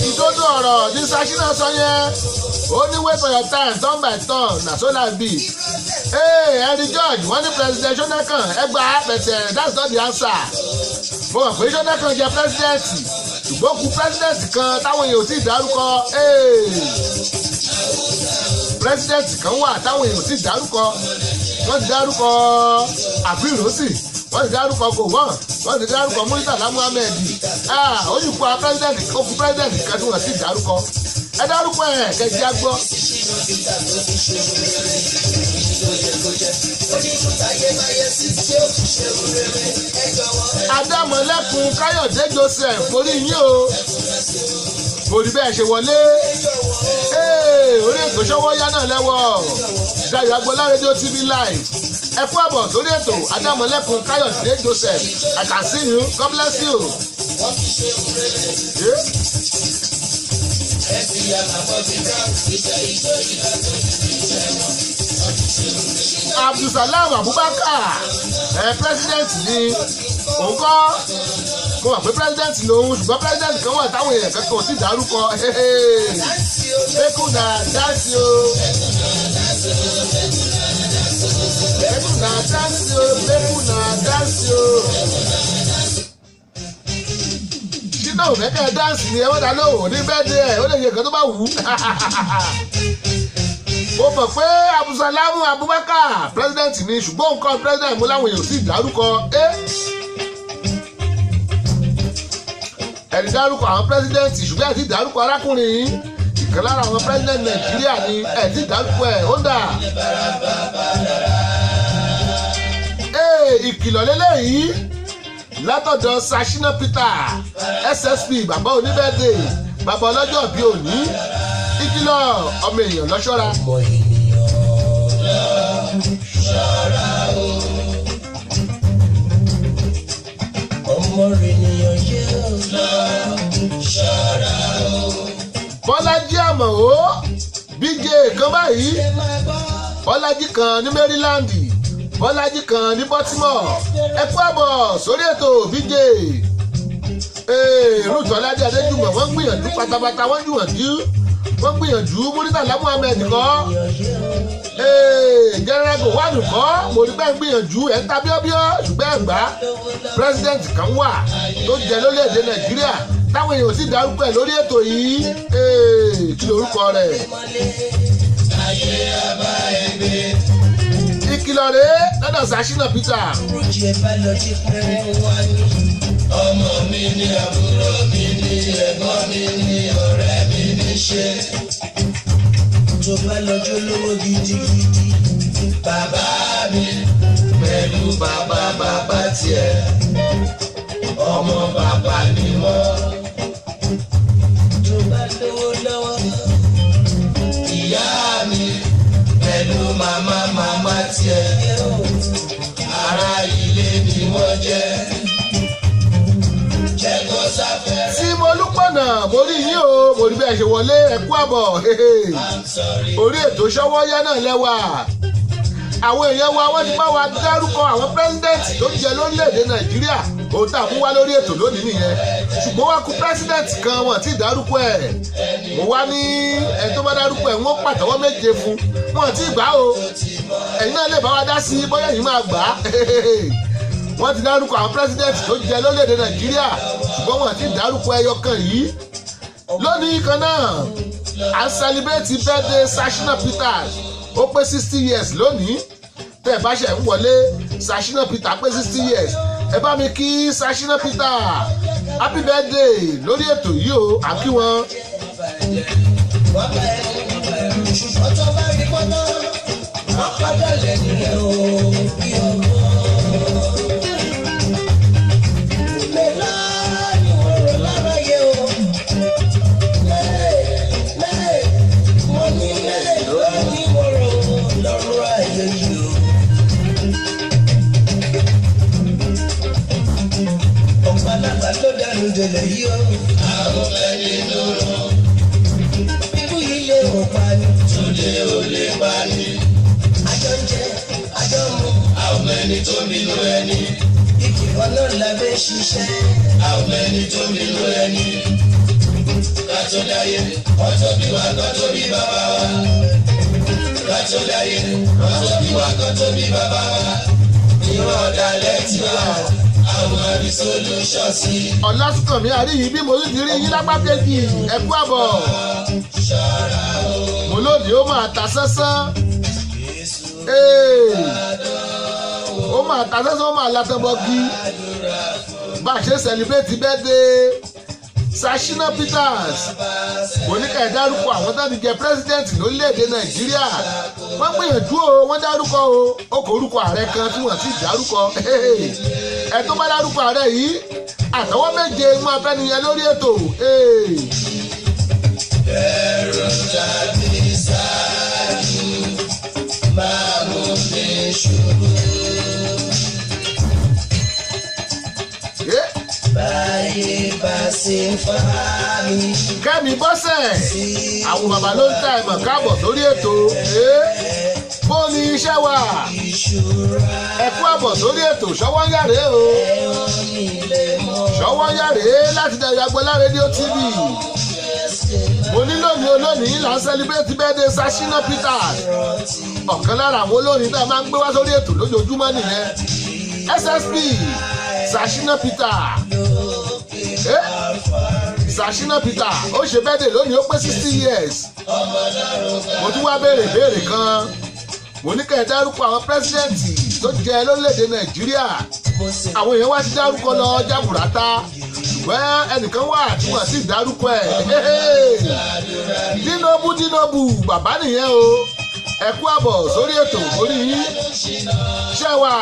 Ìdodo ọ̀rọ̀ ní Sashina sọ yẹn ó ní wait for your time turn by turn na so life be. Henry George wọ́n ní president Jonathan ẹgbàá bẹ̀tẹ̀ that's not the answer. Mo mọ̀ pé Jonathan jẹ́ president ṣùgbọ́n kú president kan táwọn èèyàn ò tí ì dárúkọ. President kan wà táwọn èèyàn ò tí ì dárúkọ. Wọ́n ti dárúkọ Abdul Rosi wọ́n ti dárúkọ Gowon wọ́n ti dárúkọ Murtala Muhammed. Ó yìí kú president kan tí wọ́n ti dárúkọ. Ẹ dárúkọ ẹ̀ kẹjá gbọ́.
nínú táyé máyé sí tí ó fi ṣe rere ẹ jọ̀wọ́.
Adámọ̀lẹ́kun Káyọ̀dé Joseph orí yín o orí bẹ́ẹ̀ ṣe wọlé orí ètò Ṣọ́wọ́nyá náà lẹ́wọ̀ Dayọ̀ Agboola Radio TV live ẹ kú àbọ̀ sórí ètò Adámọ̀lẹ́kun Káyọ̀dé Joseph I can see you God bless you.
wọ́n fi ṣe rere. ẹ fi àlàbọ̀ ti dá iṣẹ́ ìjọ ìdájọ́ ìṣẹ́ wọn.
Abdulsalam Abubakar president ni òun kọ́ mo wà pé president lòun ṣùgbọ́n president kan wà táwọn èèyàn kankan ò sì dárúkọ bẹ́kù náà dáńsì o bẹ́kù náà dáńsì o bẹ́kù náà dáńsì o ṣínà ò fẹ́kẹ́ dáńsì ni ẹ wọ́n dá lóhùn ní bẹ́ẹ̀ ni ẹ̀ ó lè yẹ nǹkan tó bá wù ú. Mo mọ̀ pé Abdulsalam Abubakar president ni ṣùgbọ́n nǹkan president mo láwọn èèyàn sì dárúkọ ẹni dárúkọ àwọn president ṣùgbọ́n ẹ̀ ti dárúkọ arákùnrin yìí ìkan lára àwọn president Nàìjíríà ni ẹ̀ ti dárúkọ ẹ̀ ó dà. Ìkìlọ̀ lélẹ́yìí látọ̀dọ̀ Sashina Peter SSP bàbá oníbẹ̀dẹ̀ bàbá ọlọ́jọ́ bíi òní ìkìlọ̀ ọmọ èèyàn lọ́ṣọ́ra.
ọmọ ènìyàn lọ ṣọ́ra o. ọmọ ènìyàn yóò lọ ṣọ́ra o.
Bọ́lájí Àmọ̀ó BJ kan báyìí Bọ́lájí kan ní Maryland Bọ́lájí kan ní Baltimore ẹ kú àbọ̀ sórí ètò BJ. Ruth Ọládé Adéjùmọ̀ wọ́n gbìyànjú pátápátá wọ́n gbìyànjú Muritala Muhammed kọ́ General Gowon kọ́ mo rí bẹ́ẹ̀ gbìyànjú ẹ̀ ń ta bíọ́bíọ́ ṣùgbọ́n ẹ̀ gbá president kan wà tó jẹ lórílẹ̀‐èdè Nàìjíríà táwọn èèyàn sì dárúkọ ẹ̀ lórí ètò yìí kí lorúkọ rẹ̀. ìkìlọ̀ rèé lọ́dọ̀ Sashina Peter.
ọmọ mi ni àbúrò mi ni ẹ̀gbọ́n mi ni ọ̀rẹ́ mi ní ṣe. tó bá lọ́jọ́ lówó gidigidi bàbá mi pẹ̀lú bàbá tiẹ̀ ọmọ bàbá ni wọ́n. tó bá lówó lọ́wọ́ ìyá mi pẹ̀lú màmá tiẹ̀ ará ilé ni wọ́n jẹ́.
tí mo lúpọ̀nà mo rí yín o mo rí bí ẹ ṣe wọlé ẹ kú àbọ̀ orí ètò Ṣọ́wọ́nyá náà lẹ́wà àwọn èèyàn wa wọ́n ti bá wa dárúkọ àwọn president tó jẹ lórílẹ̀‐èdè Nàìjíríà ohun tá a mú wá lórí ètò lónìí nìyẹn ṣùgbọ́n wá kú president kan wọ́n ti dárúkọ ẹ̀ mo wá ní ẹ tó bá dárúkọ ẹ̀ wọ́n pàtẹ́wọ́ méje fún wọ́n ti gbà o ẹ̀yin náà lè bá wa dá sí bóyá ẹ̀yin máa gbà á wọ́n ti dárúkọ àwọn president tó jẹ lórílẹ̀‐èdè Nàìjíríà ṣùgbọ́n wọ́n ti dárúkọ ẹyọ kan yìí lónìí kan náà à ń celebrate birthday Sashina Peter ó pé 60 years lónìí tẹ́ ẹ bá ṣe ń wọlé Sashina Peter pé 60 years ẹ bá mi kí Sashina Peter happy birthday lórí ètò yìí o à kí wọn.
ṣùgbọ́n tó bá rí pọ́nà wọ́n padà lẹ́yìn rẹ̀ o bí ọmọ. Dele yìí o. àwọn ẹni lóró. ikú yìí lè wò pa ni. túnde ò lè pa ni. àjọ ń jẹ àjọ mu. àwọn ẹni tó nínú ẹni. ìkìlọ̀ náà la fẹ́ ṣiṣẹ́. àwọn ẹni tó nínú ẹni. ká tó dáyé ọjọ́ bí wa kan tó bí bàbá wa. ká tó dáyé ọjọ́ bí wa kan tó bí bàbá wa. ìwọ ọ̀dàlẹ̀ ti wà.
Ọlásùnkànmí àríyìn bí mo ti rí yín lápá kejì ẹ kú àbọ̀ mo lóde ó máa ta sánsán ó máa ta sánsán ó máa látọ̀bọ̀gì bá a ṣe celebrate birthday Sashina Peters mo ní ká ẹ dárúkọ àwọn tó ti jẹ president lórílẹ̀‐èdè Nàìjíríà wọ́n gbìyànjú o wọ́n dárúkọ o kò orúkọ ààrẹ kan tí wọ́n ti dárúkọ ẹ tó bá dárúkọ ààrẹ yìí àtọwọ́ méje máa fẹ́ nìyẹn lórí ètò.
ẹ̀rọ tàbí sáájú máa mú mi ṣubú. báyé bá ṣe ń fa mi.
Kẹ́mi Bọ́sẹ̀ àwọn bàbá ló ń ta ẹ̀mọ̀ káàbọ̀ sórí ètò. bó ní iṣẹ́ wà ẹ kú àbọ̀ sórí ètò ṣọwọ́ yàrá o ṣọwọ́ yàrá láti Dàgbàgbọ́lá rédíò TV. mo ní lónìí olónìí là ń sẹlẹ̀bírẹ́tì birthday Sashina Peters ọ̀kan lára àwọn olórin tá a máa ń gbé wá sórí ètò lójoojúmọ́ nìyẹn. SSP Sashina Peters Sashina Peters ó ṣe birthday lónìí ó pé 60 years. mo tún wá béèrè kan mo ní ká ẹ dárúkọ àwọn pírẹsidẹ́ǹtì tó jẹ lórílẹ̀‐èdè Nàìjíríà àwọn èèyàn wá ti dárúkọ lọ jábùrátá ṣùgbọ́n ẹnìkan wà tí wọ́n sì dárúkọ ẹ̀. Dínóbù bàbá nìyẹn o ẹ kú àbọ̀ sórí ètò orí yín ṣẹ́wà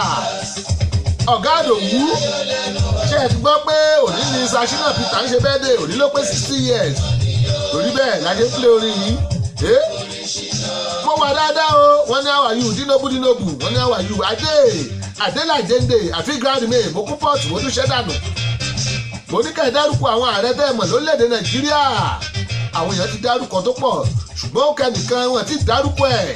ọ̀gá àdòwú ṣe ẹ ti gbọ́ pé òní ni Sashina Peters ń ṣe birthday òní ló pé 60 years torí bẹ́ẹ̀ la ṣe ń play orin yìí. mo wà dáadáa o wọ́n ní àwàyù Dínóbù wọ́n ní àwàyù adélàjẹ́ndé àfi grand may mo kú pọ́ọ̀tù mo tún ṣẹ́ dànù. mo ní ká ẹ dárúkọ àwọn ààrẹ tẹ́ ẹ mọ̀ lórílẹ̀‐èdè Nàìjíríà àwọn èèyàn ti dárúkọ tó pọ̀ ṣùgbọ́n ó kẹ́nìkan wọn ti dárúkọ ẹ̀.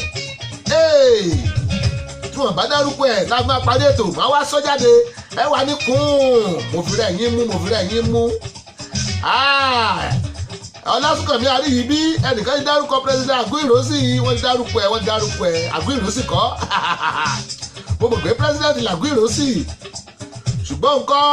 tí wọ́n bá dárúkọ ẹ̀ tá a máa parí ètò máa wá sọ jáde ẹ wà ní kún mo fi rẹ̀ yín mú. Ọlásùnkànmí Àríyìbí ẹnìkan ti dárúkọ president Aguiyi-Ironsi wọ́n ti dárúkọ ẹ̀ Aguiyi-Ironsi kọ́ mo mọ̀ pé president Aguiyi-Ironsi ṣùgbọ́n nǹkan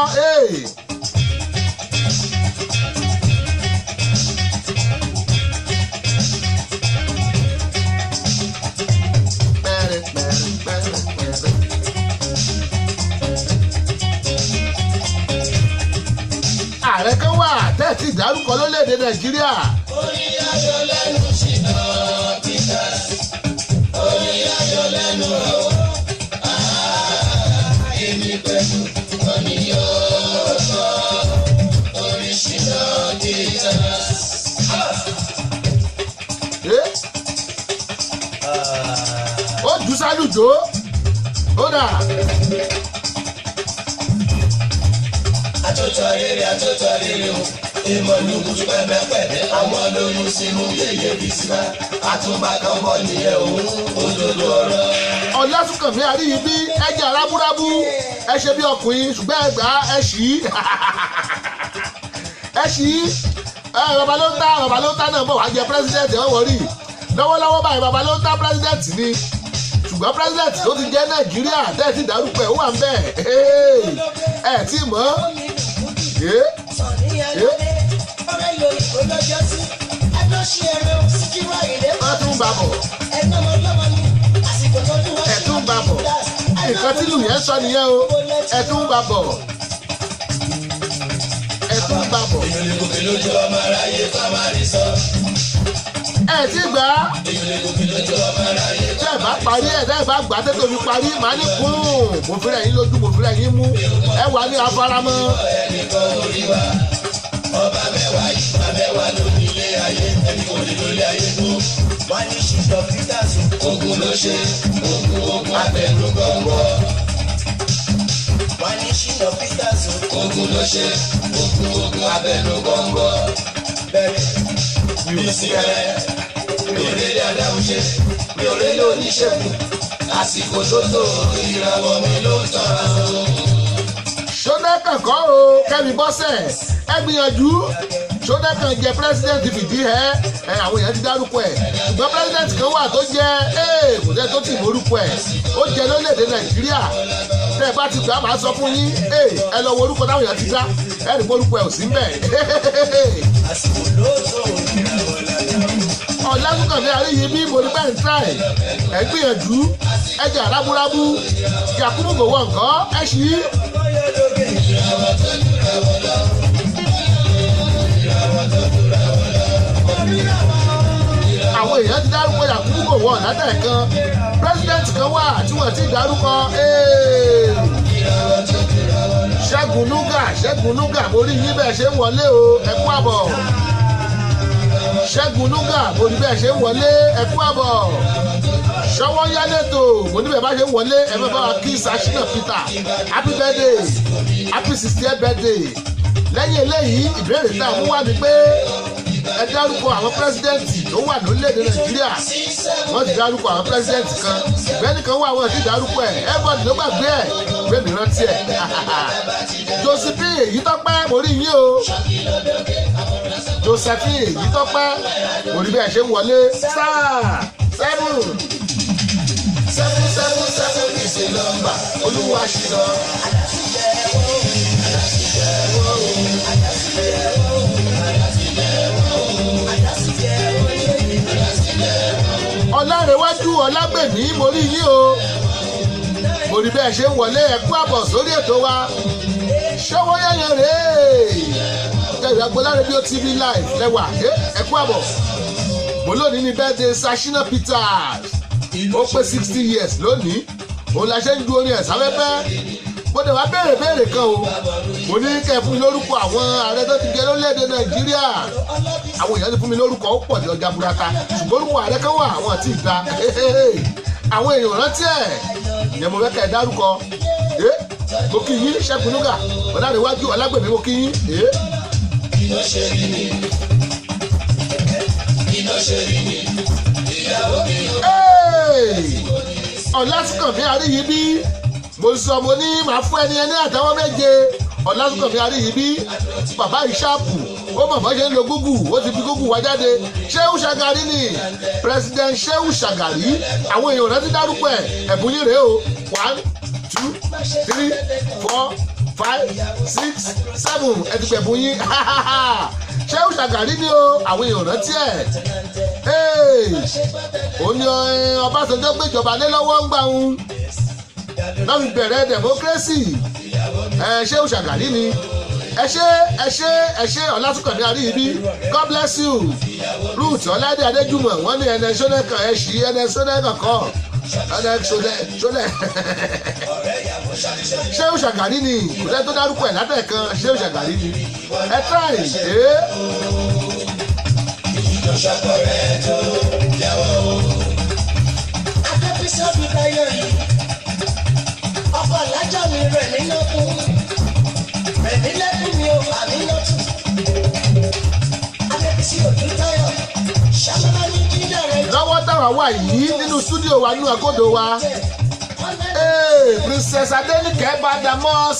ààrẹ kan wà tẹ́ẹ̀tì ìdárúkọ lórílẹ̀‐èdè Nàìjíríà.
orin ayọ̀ lẹ́nu Shina Peters orin ayọ̀ lẹ́nu èmi pẹ̀lú orin yóò sọ orin Shina Peters.
ó jù sálùjó ó dà.
àtúntò rere o ìmọ̀ lùkùtù pẹ́pẹ́pẹ́ àwọn lóyún sínú yẹ̀yẹ́ bìsíbá àtúbàkan bọ̀ nìyẹn o òdodo ọ̀rọ̀.
Ọlásùnkànmí Àríyìbí ẹ̀jẹ̀ arábúrábú ẹ ṣe bí ọkùnrin ṣùgbọ́n ẹgbà ẹ ṣì bàbá ló ń ta náà bọ̀ wá jẹ pírẹsidẹ́ǹtì ẹ̀ wọ̀rí lọ́wọ́lọ́wọ́ báyìí bàbá ló ń ta pírẹsidẹ́ǹtì ni ṣùgbọ́n pírẹsidẹ́ǹtì tó ti jẹ́ Nàìjíríà tẹ́ẹ̀tì dárúkọ ẹ̀ ó wà ń bẹ̀ ẹ̀ tí mọ́. ẹ̀tún bàbọ̀ nǹkan tí lùyẹn sọ nìyẹn o ẹ̀tún bàbọ̀.
ìyọlẹ̀ gòkè lójú ọmọ aráyé ká má rí sọ.
ẹ ti gbà á tẹ́ ẹ bá parí ẹ̀ tẹ́ ẹ bá gbà á tẹ́ tóbi parí màá ní kún mo fi rẹ̀ yín lójú mo fi rẹ̀ yín mú ẹ wà ní afaramọ́.
ẹnìkan orí wa ọba mẹ́wàá ìgbà mẹ́wàá lórí ilé ayé ẹni kò lè lórí ayé tó. wọ́n ní Shina Peters ogun ló ṣe ogun abẹnú gbọ̀ngbọ̀. wọ́n ní Shina Peters ogun ló ṣe ogun abẹnú gbọ̀ngbọ̀. bẹ́ẹ̀ mi ò sí ẹ mi ò lélẹ̀ adáhùn ṣe mi ò lélẹ̀ oníṣègùn àsìkò tó tó ìràwọ̀ mi ló ń tàn.
Ṣódẹ́kàn kọ́ o Kẹ́mi Bọ́sẹ̀ ẹ gbìyànjú Ṣódẹ́kàn jẹ pírẹsidẹ́ǹtì fìdí ẹ àwọn èèyàn ti dárúkọ ẹ̀ ṣùgbọ́n pírẹsidẹ́ǹtì kan wà tó jẹ́ kò jẹ́ tó tì mórúkọ ẹ̀ ó jẹ lórílẹ̀‐èdè Nàìjíríà tẹ́ ẹ bá ti gbà máa sọ fún yín ẹ lọ wo orúkọ táwọn èèyàn ti dá ẹ rí orúkọ ẹ̀ ò sí mbẹ̀. Ọlásùnkànmí Àríyìbí mo ní bẹ́ẹ̀ ń tà ẹ̀ gbìyànjú ẹ jẹ́ arábúrábú Yakubu gbowó nǹkan ẹ ṣí. látẹ̀kan president kan wà tí wọ́n ti dárúkọ Ṣẹ́gun Núgà mo rí yín bẹ́ẹ̀ ṣe ń wọlé o ẹ kú àbọ̀ Ṣẹ́gun Núgà mo rí bẹ́ẹ̀ ṣe ń wọlé ẹ kú àbọ̀ ṣọwọ́ yálẹ́tò mo ní bẹ́ẹ̀ bá ṣe ń wọlé ẹ bá wa kí Ṣínà Peter happy birthday happy 60th birthday lẹ́yìn eléyìí ìbéèrè tá a mú wá ni pé ẹ dárúkọ àwọn pírẹsidẹ́ǹtì tó wà lórílẹ̀‐èdè Nàìjíríà wọ́n ti dárúkọ àwọn pírẹsidẹ́ǹtì kan bẹ́ẹ̀ni kan wà wọ́n ti dárúkọ ẹ̀ everybody ló gbàgbé ẹ̀ pé mi rántí ẹ̀ Josephine Èyítọ́pẹ́ mo rí yín o Josephine Èyítọ́pẹ́ mo rí bí ẹ ṣe ń wọlé star 7 is a number olúwa ṣì lọ. Ọlárẹ̀wájú Ọlágbèmí mo rí yín o mo rí bẹ́ẹ̀ ṣe ń wọlé ẹ kú àbọ̀ sórí ètò wa ṣọwọ́ yẹn rèé ẹ̀rọ Agboola Radio TV live lẹ́wà ẹ kú àbọ̀ mo lónìí ní birthday Ṣínà Peters ó pé 60 years lónìí òun la ṣe ń du orin ẹ̀ sáfẹ́fẹ́ mo dẹ̀ wá béèrè kan o mo ní kẹ́ fún mi lórúkọ àwọn ààrẹ tó ti jẹ lórílẹ̀‐èdè Nàìjíríà àwọn èèyàn ti fún mi lórúkọ ó pọ̀ ní ọjà buraka ṣùgbọ́n orúkọ ààrẹ kan wà àwọn àti ìgbà àwọn èèyàn rántí ẹ̀ ìyẹn mo fẹ́ kẹ́ ẹ dárúkọ mo kí yín Ṣẹ́gun Núgà Ọlárẹ̀wájú Ọlágbèmí mo kí yín.
iná ṣe rí mi ìyàwó mi
Ọlásùnkànmí Àríyìbí mo sọ mo ní màá fún ẹni ẹni àtàwọn méje Ọlásùnkànmí Àríyìbí bàbá ìṣàpù ó mọ̀ bọ́ ṣe ń lo Google ó ti fi Google wá jáde Shehu Shagari ni President Shehu Shagari àwọn èèyàn rántí dárúkọ ẹ̀ ẹ̀bùn yín rèé o 1 2 3 4 5 6 7 ẹ ti pẹ̀bùn yín Shehu Shagari ni o àwọn èèyàn rántí ẹ̀ ó ní Ọbásanjọ́ gbéjọba lé lọ́wọ́ ń gbà ń náà fi bẹ̀rẹ̀ democracy Shehu Shagari ni ẹ ṣé Ọlásùnkànmí Àríyìbí God bless you Ruth Ọládé Adéjùmọ̀ wọ́n ní ẹnẹ sọ́nẹ́ kan ẹ ṣí ẹnẹ sọ́nẹ́ kankan ẹnẹ sọ́nẹ́ Shehu Shagari ni kò sẹ́ni tó dárúkọ ẹ̀ látẹ̀kan Shehu Shagari ni ẹ try
Akẹ́bísí ọdún táyọ̀ yìí, ọkọ̀ alájọ́ mi rẹ̀ nínú kún, rẹ̀ nílẹ̀kùn mi ò àmì lọ́tún. Akẹ́bísí ọdún táyọ̀, ṣàmúlá ní jíjà rẹ̀.
Lọ́wọ́ táwa wà yìí nínú stúdíò wa nínú àgọ́dọ̀ wa Princess Adenike Badamos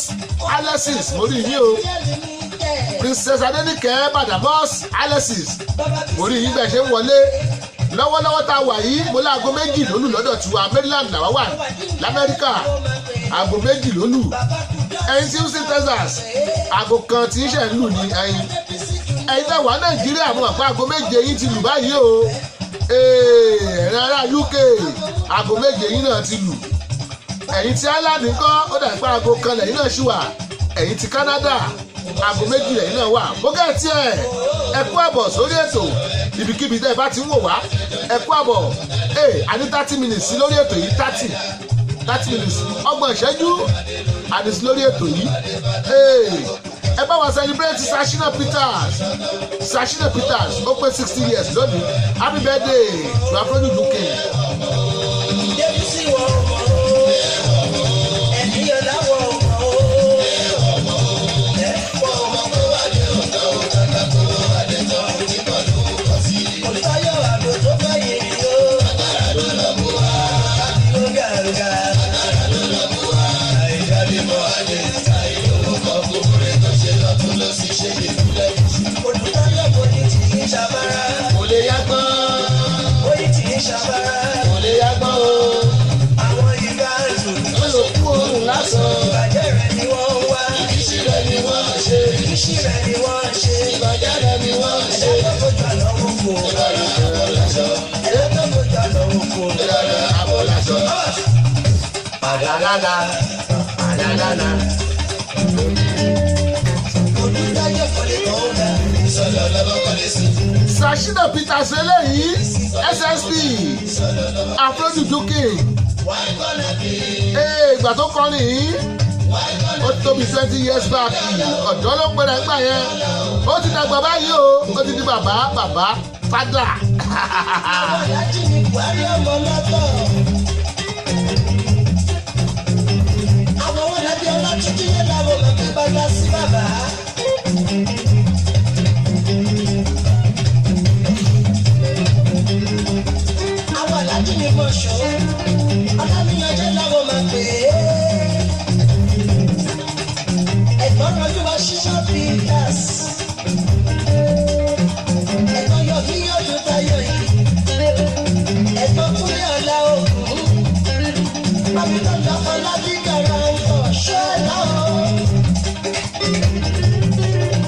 Alexis mo rí yín o Princess Adenike Badamos Alexis mo rí yín bẹ́ẹ̀ ṣe ń wọlé lọ́wọ́lọ́wọ́ tá a wà yìí mo láago méjì lólù lọ́dọ̀ tiwa Maryland làwa wà l'Amẹ́ríkà aago méjì lólù ẹ̀yin tí Houston Texas aago kan tí ń ṣe ń lù ní ẹ̀yin tá wà Nàìjíríà mo mọ̀ pé aago méje yín ti lù báyìí o ẹ̀yin ará UK aago méje yín náà ti lù ẹ̀yin tí Ireland ńkọ́ ó dà pé aago kan lẹ́yìn náà ṣì wà ẹ̀yin tí Canada aago méjì lẹ́yìn náà wà bókẹ́ tí ẹ kú àbọ̀ sórí ètò ibikíbi tẹ́ ẹ bá ti ń wò wá ẹ kú àbọ̀ a ní 30 minutes sí lórí ètò yìí 30 minutes ọgbọ̀n ìṣẹ́jú àdìsí lórí ètò yìí ẹ bá wa celebrate Ṣínà Peters ó pé 60 years lónìí happy birthday to Afrojuju King.
Olùdájọ́ kọ́lé kọ́ ọ́ dà, sọ̀rọ̀ lọ́wọ́ kọ́lé
Sashina Peters eléyìí SSP Afrojuju King ìgbà tó kọ́ nìyí ó tóbi 20 years back ọ̀dọ́ ló pẹ̀lẹ́ gbà yẹn ó ti dàgbà báyìí o ó ti di bàbá fada.
àwọn wọn lẹbi ọlọ́tútù yẹn làwọn òbí bàbá sí bàbá. àwọn alájú ni mo ṣó ọlọ́mìyànjẹ́ làwọn máa pè é. ẹ̀gbọ́n rọjú wa ṣíṣọ́ Peters. ẹ̀gbọ́n yọ kí yọjú tayọ yìí. ẹ̀gbọ́n kúlẹ̀ ọ̀la ògùn. Mami tó lọ́kọ́ lábí kàrà ń bọ̀ ṣọ́ ẹ̀ náà.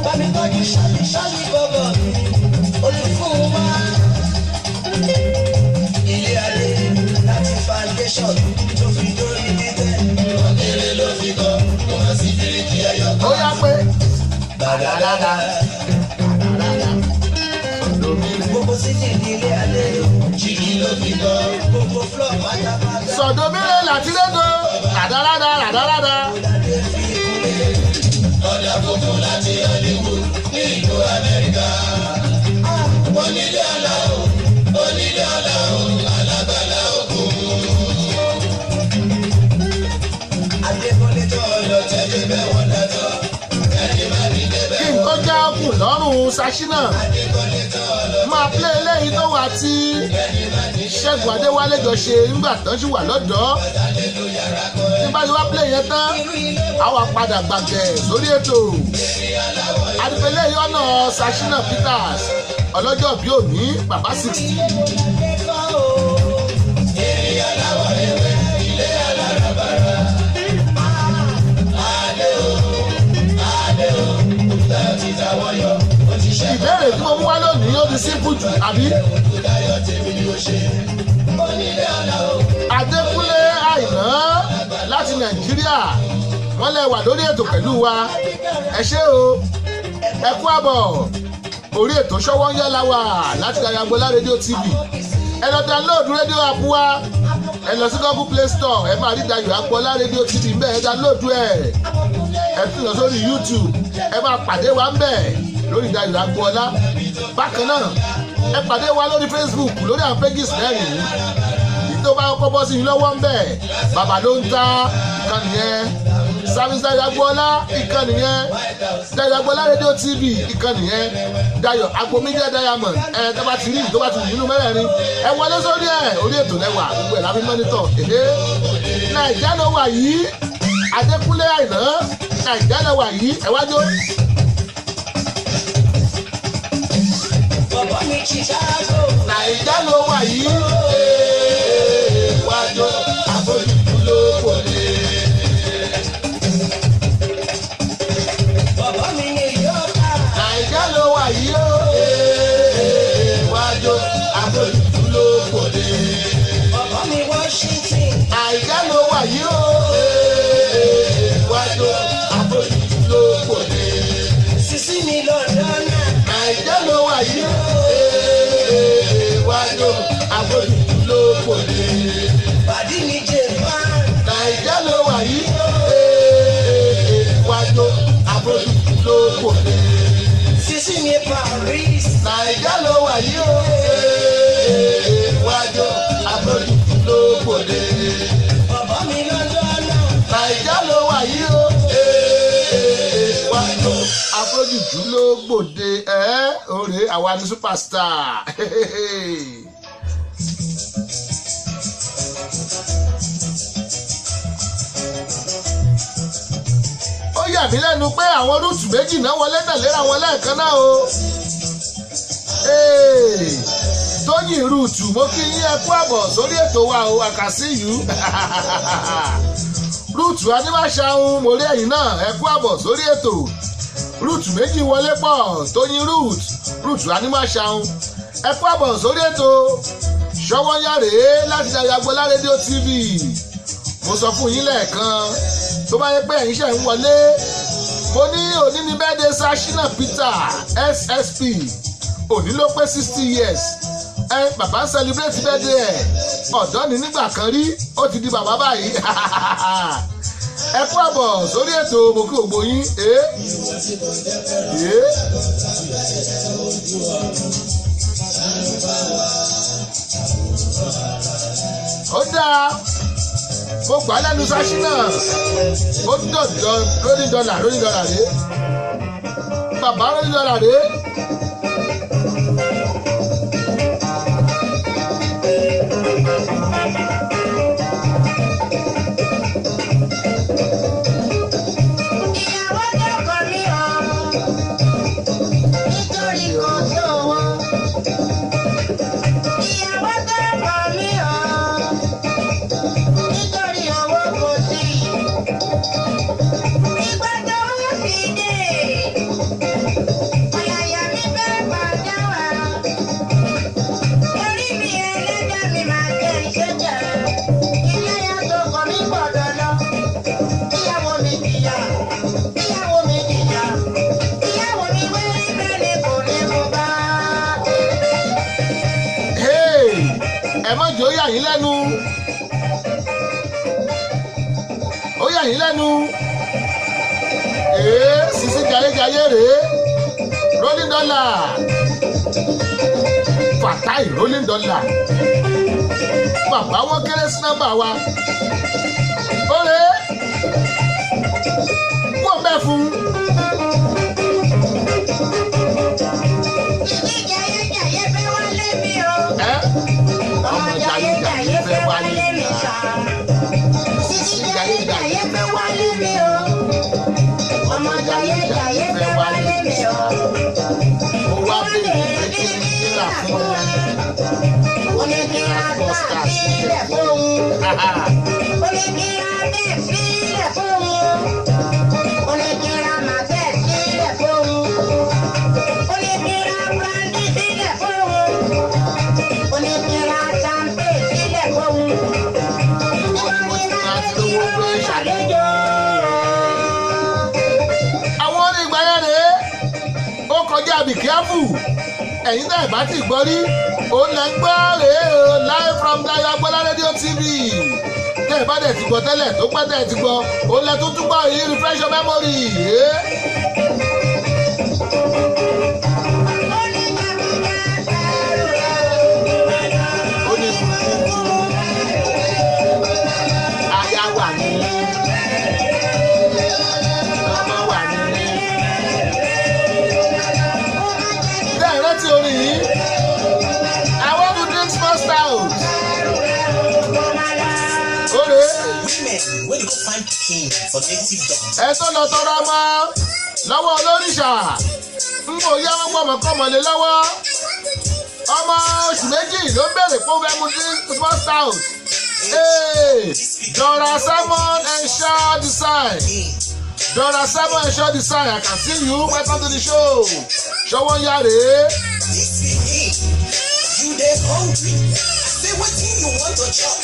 Mami tọ́jú ṣáàlì bọ̀bọ̀ olùfún wa. Ilé ayé láti foundation tó fi dórí títẹ̀. Ọ̀gẹ̀rẹ̀ ló fi kọ́, kò má sí bíríkì ẹyọ kan.
Ó yá pé
Bàdàdàdà. Gbogbo sídìí ní ilé ayé. Jìgì ló fi kọ́, gbogbo flọ̀ pátápátá.
Sọ̀dọ̀mílẹ̀ làtìlẹ́dọ̀ ràdàràdà.
Ọ̀dà funfun láti Hollywood ní ìlú Amẹ́ríkà. Onílé ọ̀la o, alágbàlá òkun. Adékọ́lé tó lọ tẹ̀lé bẹ́ẹ̀ wọ́n dátọ́. Ẹni máa rí débẹ̀.
Kí n tó já ọkùn lọ́rùn Sashina máa plé eléyìí tó wà tí Ṣẹ́gun Adéwálé jọ ṣe nígbà tán sì wà lọ́dọ̀ tí bá ti wá plé yẹn tán àwa padà gbàgbẹ́ sórí ètò àdìpẹ́lẹ́ yìí ọ̀nà Sashina Peters ọlọ́jọ́ bí òní bàbá 60. Ìbéèrè tí mo mú wá lónìí ó ti simple jù àbí? Adékúnlé Àìná láti Nàìjíríà wọ́n lè wà lórí ètò pẹ̀lú wa ẹ ṣé o ẹ kú àbọ̀ orí ètò Ṣọ́wọ́nyá la wà láti Ayagbola rédíò TV ẹ lọ download rédíò app wa ẹ lọ sí Google Play Store ẹ máa rí Dayọ̀ Agboola rédíò TV ń bẹ̀ ẹ download ẹ tún lọ sórí YouTube ẹ máa pàdé wa ń bẹ̀ lórí Dayọ̀ Agboola bákan náà ẹ pàdé wa lórí Facebook lórí àwọn pages mẹ́rin tó bá kọ́ bọ́ sí i lọ́wọ́ ń bẹ̀ bàbá ló ń ta ìkànnì yẹn service Dayọ̀ Agboola ìkànnì yẹn Dayọ̀ Agboola rédíò TV ìkànnì yẹn Dayọ̀ Agbo Media Diamond tó bá ti rí tó bá ti rí nínú mẹ́rẹ̀ẹ̀rin ẹ wọlé sórí orí ètò lẹ́wà gbogbo ẹ̀ lábí mọ́nítọ̀ Nàìjíríà ló wà yìí Adékúnlé Àìná Nàìjíríà ló wà yìí ẹ wájú. Nàìjíríà ló wà yìí wájú àbójútó ló kò lè. Nàìjíríà ló wà yìí wájú àbójútó ló kò lè. Nàìjíríà ló wà yìí wájú àbójútó ló kò lè. Nàìjíríà ló wà yìí wájú àbójútó ló kò lè. Nàìjíríà ló wà yìí wájú àbójútó ló kò lè. Nàìjíríà ló wà yìí wájú àbójútó ló kò lè. Nàìjíríà ló wà yìí wájú àbójútó ló gbòde òrè àwa ni superstar. Ó yà mí lẹ́nu pé àwọn rúùtù méjì náà wọlé tẹ̀léra wọn lẹ́ẹ̀kan náà o. Tóyìn rúùtù mo kí yín ẹ kú àbọ̀ sórí ètò wa o àkàsí yìí. Rúùtù Anímáṣàhùn mo rí ẹ̀yìn náà ẹ kú àbọ̀ sórí ètò. Rúùtù méjì wọlé pọ̀ Tóyìn rúùtù Anímáṣàhùn ẹ kú àbọ̀ sórí ètò Ṣọ́wọ́nyá rèé láti Dayọ̀ Agboola rédíò TV. Mo sọ fún yín lẹ́ẹ̀kan tó bá yẹ pé ẹ̀yin ṣe ń wọlé mo ní òní ní birthday Sashina Peters SSP òní ló pé 60 years bàbá ń celebrate birthday ẹ̀ ọ̀dọ́ ni nígbà kan rí ó ti di bàbá báyìí ẹ kú àbọ̀ sórí ètò mokí ògbó yín ó dáa mo gbà lẹ́nu sáṣí náà ó dọ̀dọ̀ lórí dọ́là rèé bàbá lórí dọ́là rèé. ó yà yín lẹ́nu ó yà yín lẹ́nu Sisi jayéjayé rèé rolling dollar Fatai rolling dollar bàbá wọn kéré sí nọ́mbà wa ó rèé wọ́n bẹ́ẹ̀ fún jayéjayé fẹ́ wálé mi sá. Sisi jayéjayé fẹ́ wálé mi o. Ọmọ jayéjayé fẹ́ wálé mi o. Mo wá bèrè pé kí ni kíra fún ọ. Ó ní kíra gbà sílẹ̀ fún un. Ó ní kíra bẹ́ẹ̀ sílẹ̀ fún un. Ó ní kíra má bẹ́ẹ̀ sílẹ̀ fún un. Ó ní kíra brandy sílẹ̀ fún un. Ó ní kíra àwọn orin ìgbà yẹn rèé ó kọjá be careful ẹ̀yin náà ìbá ti gbọ́ rí òun lẹ́ ń gbọ́ rèé o live from Dayo Agbola Radio TV tẹ́ ẹ̀ bá dẹ̀ ti gbọ́ tẹ́lẹ̀ tó pẹ́ tẹ́ ẹ̀ ti gbọ́ òun lẹ́ tó túbọ̀ yìí refresh your memory. ẹ tó lọ tọrọ ọmọ lọ́wọ́ olóríṣà ń bò yá wọn gbọmọ kọmọ lé lọ́wọ́ ọmọ oṣù méjì ló ń bèrè fún fẹmú sí small stout Dora Simon Ensure Design Dora Simon Ensure Design I can see you welcome to the show ṣọwọ́ ń yára.
You dey hungry? Say wetin you want to chop.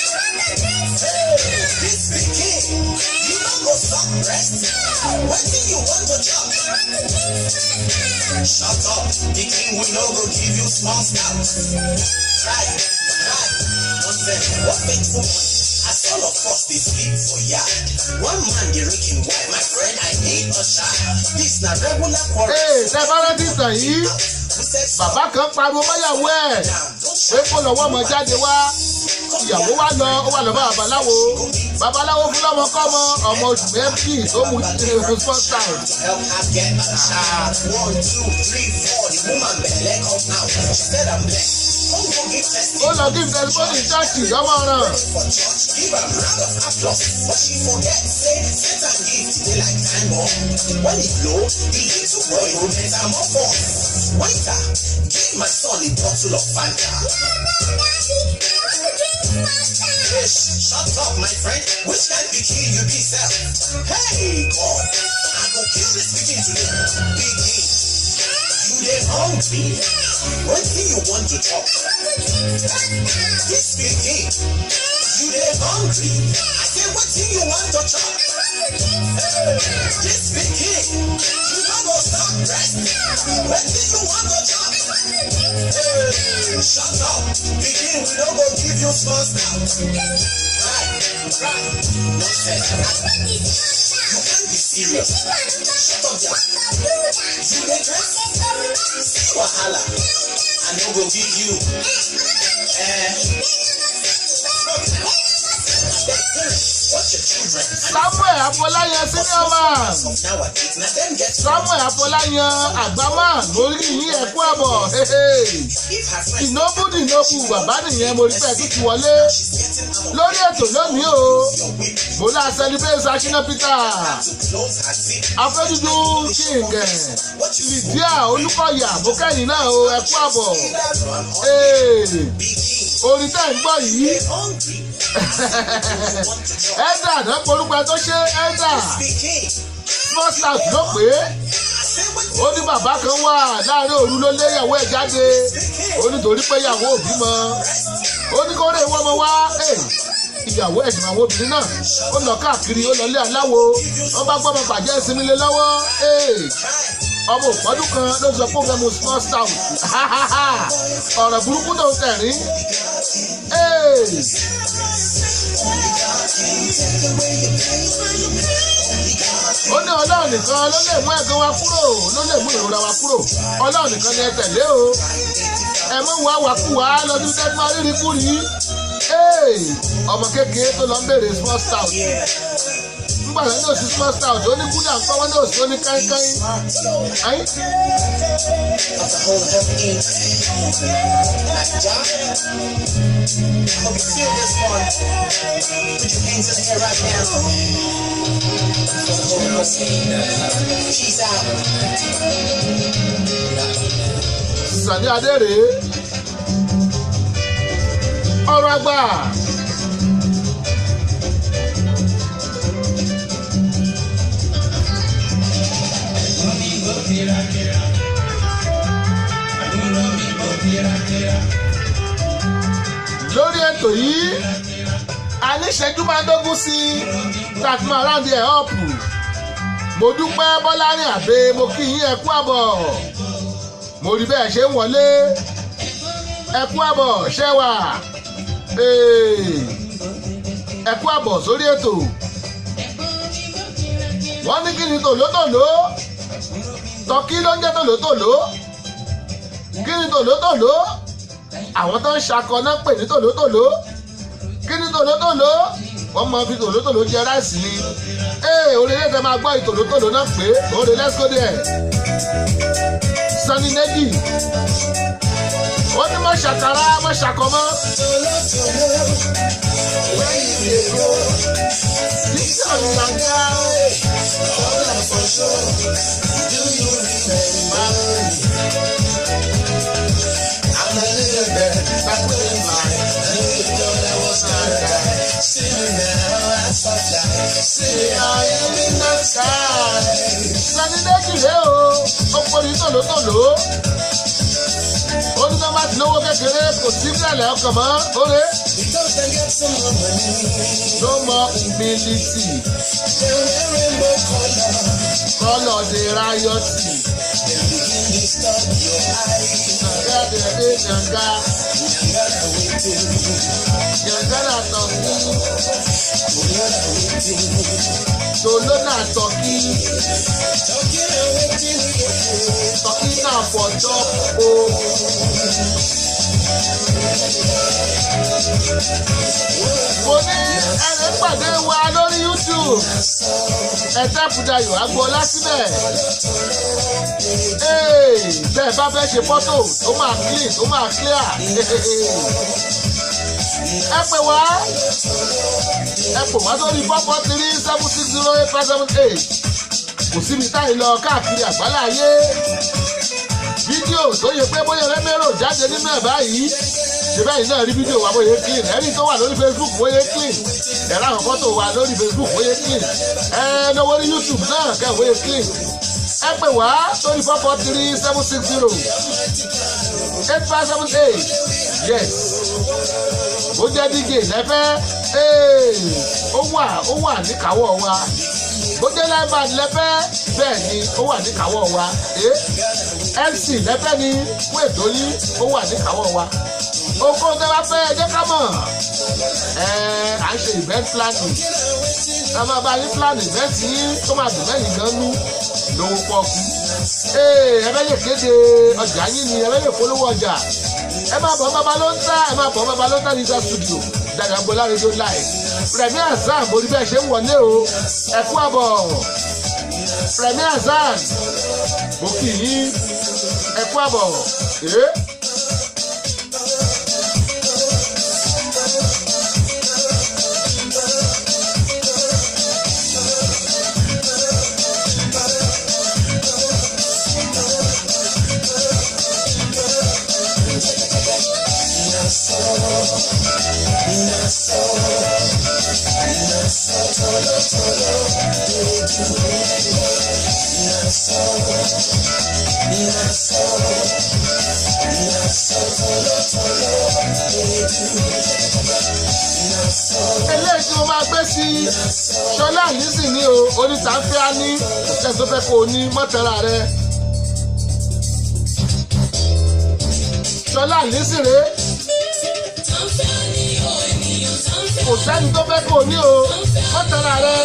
This pikin, you no go stop rest. Wetin you want to chop? Shut up, pikin we no go give you small stout. Right, nonsense. What painful money? As all of us dey sleep for yard. One man dey rake him wife. My friend, I need a shot. This na regular quarrel.
ṣe bá rántí sàn yìí bàbá kan pariwo mọ́yàwó ẹ̀ pé kó lọ́wọ́ ọmọ jáde wá ìyàwó wa lọ ó wà lọ́ba babaláwo fún lọ́mọ kọ́mọ ọmọ oṣù méjì tó mú small town. ó lọ kí testimony ṣáàkì lọ́mọ ràn.
Give my son a bottle of Fanta. Shut up, my friend. Which kind of pikin you be, sir? Hey, God, I go kill this pikin today. Pikin, you dey hungry? What do you want to talk? This pikin, you dey hungry? I say, what do you want to talk? This pikin, you no go stop rest. What do you want to talk? Wahala, I no go give you.
Samuel Afọláyan senior man. Samuel Afọláyan àgbàmán lórí yín ẹ̀kú àbọ̀. Dìnóbù bàbá nìyẹn mo rí pé tó ti wọlé. Lórí ètò lónìí o, mo lá celebrate Ṣakínà Peter. Afẹ́dúdú Kíngẹ̀. Lydia Olúkọ̀yà mo kẹ́yìn náà o ẹ̀kú àbọ̀. Orin tẹ́ ń gbọ́ yìí. Ẹ̀dà náà porúkọ tó ṣe ẹ̀dà small slash ló pé ó ní bàbá kan wà láàrin òru ló lé ìyàwó ẹ̀ jáde ó nítorí pé ìyàwó òbí mọ ó ní kó rè wọ́n mọ wá ìyàwó ẹ̀sìn àwọn obìnrin náà ó lọ káàkiri ó lọ lé aláwo wọ́n bá gbọ́mọ pàjẹ́ ìsinmi lé lọ́wọ́ ọmọ òpọ́dún kan ló sọ pé ó fẹ́ mu small stout ọ̀rọ̀ burúkú tó ń tẹ̀rín. Ó ní Ọlọ́run nìkan ló lè mú ẹ̀gàn wa kúrò ló lè mú ìrora wa kúrò Ọlọ́run nìkan ni ẹ tẹ̀lé o ẹ mú wa wàkúwà lọ́dún tẹ́tí máa rírí kúrì ọmọ kékeré tó lọ ń béèrè small stout nígbà tó ní òsì small stout ó ní kúdà ń pọ́wọ́ ní òsì ó ní káínkáín.
Hope you feel this one. Put your hands in the air right now. For the whole world scene. She's out.
Sàní Adéré ọ̀rọ̀ àgbà. Lórí ètò yìí a ní ìṣẹ́jú máa dógún sí láti máa ráńdì ẹ̀ ọ̀pù. Mo dúpẹ́ Bọ́lárin Àbẹ mo kí yín ẹ kú àbọ̀. Mo rí bẹ́ẹ̀ ṣe ń wọlé ẹ kú àbọ̀ ṣẹ́wà ẹ kú àbọ̀ sórí ètò. Wọ́n ní kí ni tòlótòló tọ́kí ló ń jẹ́ tòlótòló kí ni tòlótòló àwọn tó ń ṣakọ náà pè ní tòlótòló kí ni tòlótòló wọ́n máa fi tòlótòló jẹ ráìsì ni orílẹ̀ èdè máa gbọ́ ìtòlótòló náà pé òde let's go there. Sunny Neji ó ní mọ̀ ṣàkàrà mọ̀ ṣàkọ mọ́.
I'm a little bit back with mine. You know that was not right. See me now, I thought like, see I am in the sky.
Sunny Neji rè o, ó pọ̀ ní tòlótòló. Ó ní bá ti lówó kékeré kò sí ìrẹ̀lẹ̀ ọkàn mọ́, ó rè.
Because I get some more money.
No more humility.
They wear rainbow color.
Color dey riot.
They begin to stop your eyes.
Yàgàdé yàngá.
Yangara waiting.
Yàngàrà tọ̀kí.
Yangara waiting.
Tòló náà tọ̀kí.
Talking and waiting.
Tọ̀kí náà for chop o. Mo ní ẹni pàdé wa lórí YouTube. Ẹ̀tẹ́pùdayọ̀ Agboola síbẹ̀. Bẹ́ẹ̀ bá fẹ́ ṣe fọ́tò tó máa clean tó máa clear. Ẹ pè wá sórí 443-760-8578. Kò síbi táyì lọ káàkiri àgbálá ayé. Fídíò tó yẹ pé bóyá rẹ́mẹ́rò jáde nínú ẹ̀ báyìí. Ṣé báyìí náà rí fídíò wa bóyá clean? Ẹ̀rí tó wà lórí Facebook bóyá clean. Ẹ̀rọ àwọn fọ́tò wa lórí Facebook bóyá clean. Lọ́wọ́ ní YouTube náà kẹ́ bóyá clean. Ẹ pè wá sórí 443-760-8578. Yes. Ó jẹ́ DJ lẹ́fẹ́. Ó wà níkàáwọ́ wa. Bó jẹ́ live band lẹ́fẹ́ bẹ́ẹ̀ ni ó wà níkàáwọ́ wa. MC lẹ́fẹ́ ni fún ètò yìí ó wà níkàáwọ́ wa. oko tẹ́ bá fẹ́ ẹ jẹ́ ká mọ̀ à ń ṣe event planning ẹ máa bá yín plan event yín tó máa dùn lẹ́yìn gan nú lówó pọ́ọ́kú ẹ bẹ́ lè kéde ọjà yín ni ẹ bẹ́ lè polówó ọjà ẹ máa bọ̀ bàbá ló ń tà ẹ máa bọ̀ bàbá ló ń tà ní ìjà studio Dàdàgbọ́lá rédíò live Premier Zan borí bẹ́ẹ̀ ṣe ń wọlé o ẹ kú àbọ̀ Premier Zan mo kì í ẹ kú àbọ̀ eléyìí tí mo máa gbé sí Ṣọlá Allyson ní o onítàáfíà ní kò tó fẹ́ kó o ní mọ́tẹ́ra rẹ Ṣọlá Allyson rèé kò sẹ́ni tó fẹ́ kó o ní o mọ́tẹ́ra rẹ.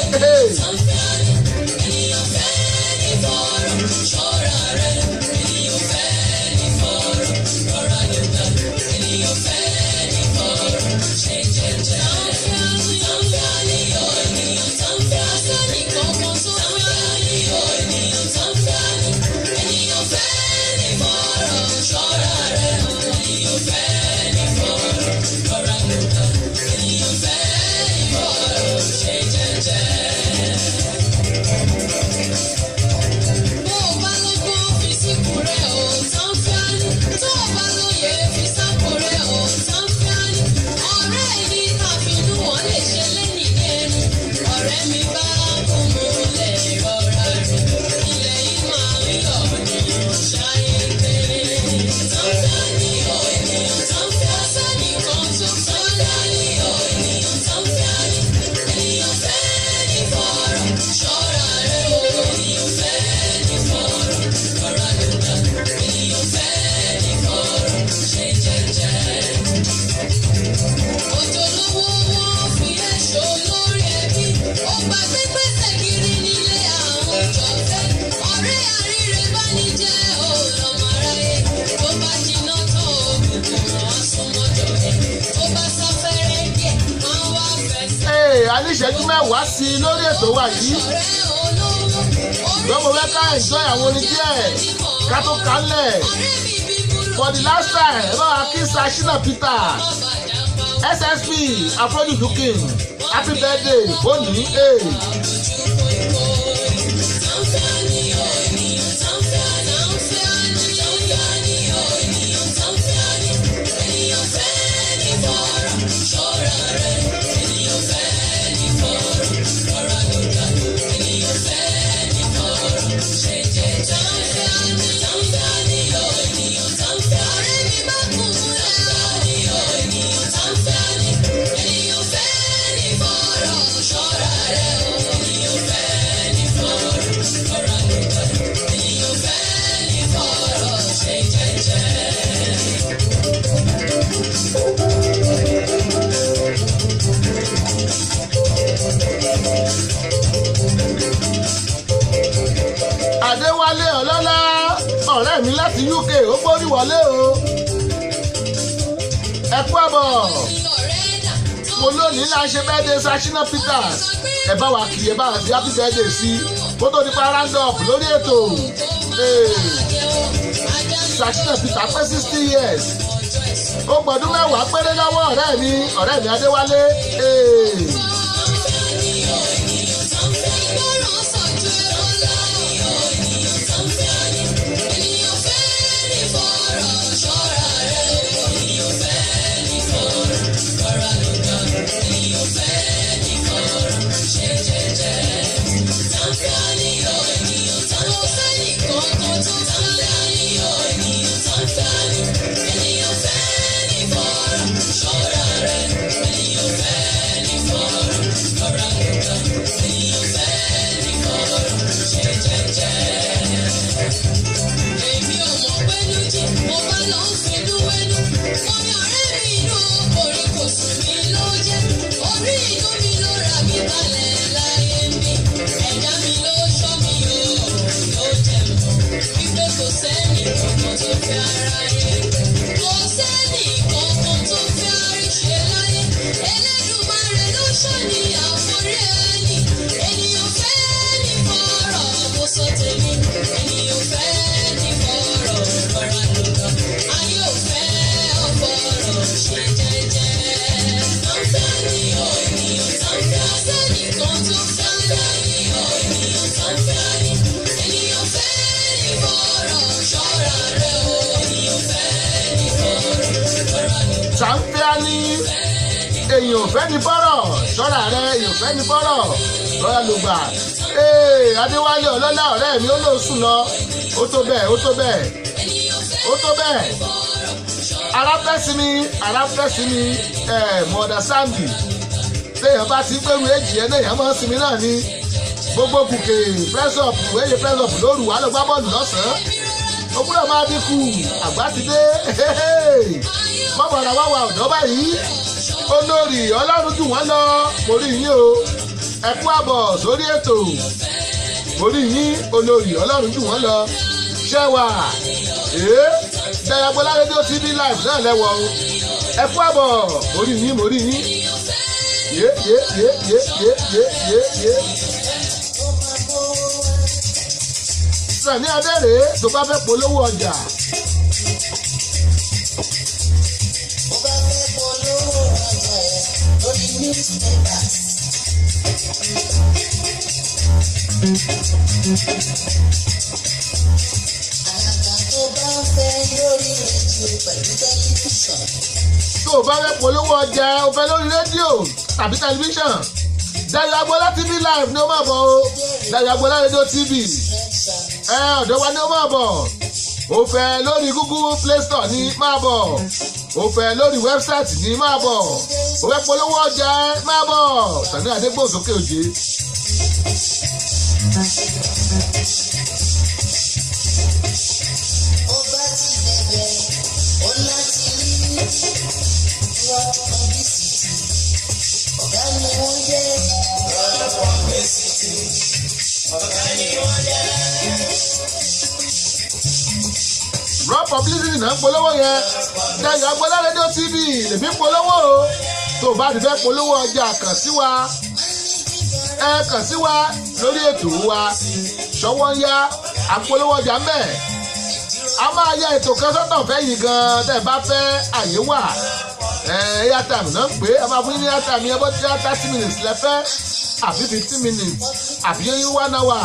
Ìṣẹ́jú mẹ́wàá sí i lórí ètò wa yìí lọ́mọ fẹ́ ká enjoy àwọn orin díẹ̀ ká tó kálẹ̀ for the last time ẹ bá wa kí Shina Peter SSP Afrojuju Looking happy birthday òní Adéwálé Ọlọ́lá ọ̀rẹ́ mi láti UK ó gbórí wọlé o ẹ kú àbọ̀ mo lónìí là ń ṣe birthday Shina Peter ẹ bá wa kí ẹ bá wa sí happy birthday sí kó tó di pa round up lórí ètò Shina Peter pé 60 years ó gbọ́dún mẹ́wàá péré lọ́wọ́ ọ̀rẹ́ mi Adéwálé. Ṣàǹfẹ́ání èyàn ò fẹ́ ní bọ́rọ̀ ṣọ́ra rẹ èyàn ò fẹ́ ní bọ́rọ̀ lọ́yà ló gbà. Adéwálé ọlọ́lá ọ̀rẹ́ mi ó lóò sùn lọ ó tó bẹ́ẹ̀ ó tó bẹ́ẹ̀ ó tó bẹ́ẹ̀. Ara fẹ́ sí mi mọ̀ọ́dà sáǹdì téèyàn bá ti gbèrú èjì ẹ̀ léèyàn máa ń sinmi náà ni gbogbo kùkè press up lóru wà ló gbá bọ́ọ̀lù lọ́sàn-án ó gbúdọ̀ máa dínkù àgbà ti dé bọ́bọ̀dà wà wà ọ̀dọ́ báyìí olórí ọlọ́run jù wọ́n lọ mo rí yín o ẹ kú àbọ̀ sórí ètò mo rí yín olórí ọlọ́run jù wọ́n lọ ṣẹ́wà Dayabola rédíò TV live náà lẹ́wọ̀ o ẹ kú àbọ̀ mo rí yín yé. Sani Adére tó bá fẹ́ polówó ọjà. Tó o bá fẹ́ polówó ọjà o fẹ́ lórí rédíò tàbí tẹlifíṣàn Dayabola TV live ni ó máa bọ̀ o Dayabola rédíò TV ọ̀dọ̀ wa ni ó máa bọ̀ o fẹ́ lórí Google Play Store ni máa bọ̀ o fẹ́ lórí wẹ́bsáìtì ni máa bọ̀ o fẹ́ polówó ọjà máa bọ̀ Sani Adégbòsókè Òjé. Raw publicity náà ń polówó yẹn Dayabola rédíò TV lèmi polówó o tó o bá ti fẹ́ polówó ọjà kàn sí wa lórí ètò wa ṣọwọ́ ń yá àpolówó ọjà mẹ́ a máa ya ètò kan sọ́tọ̀ fẹ́ yìí gan tẹ́ ẹ bá fẹ́ àyè wà airtime náà ń pè é a máa fún yín ní airtime yẹn bó ti yá 30 minutes lẹ́fẹ́ àbí 15 minutes àbí 1 hour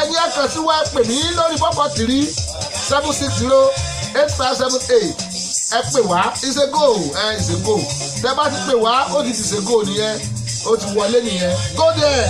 ẹni ẹ kàn sí wa pè mí lórí 443-760-8578 ẹ pè wá is a go tẹ bá ti pè wá ó ti is a go nìyẹn ó ti wọlé nìyẹn go there.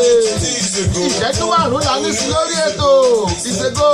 Ìṣẹ́jú márùn-ún la ní sí lórí ètò ìṣègò.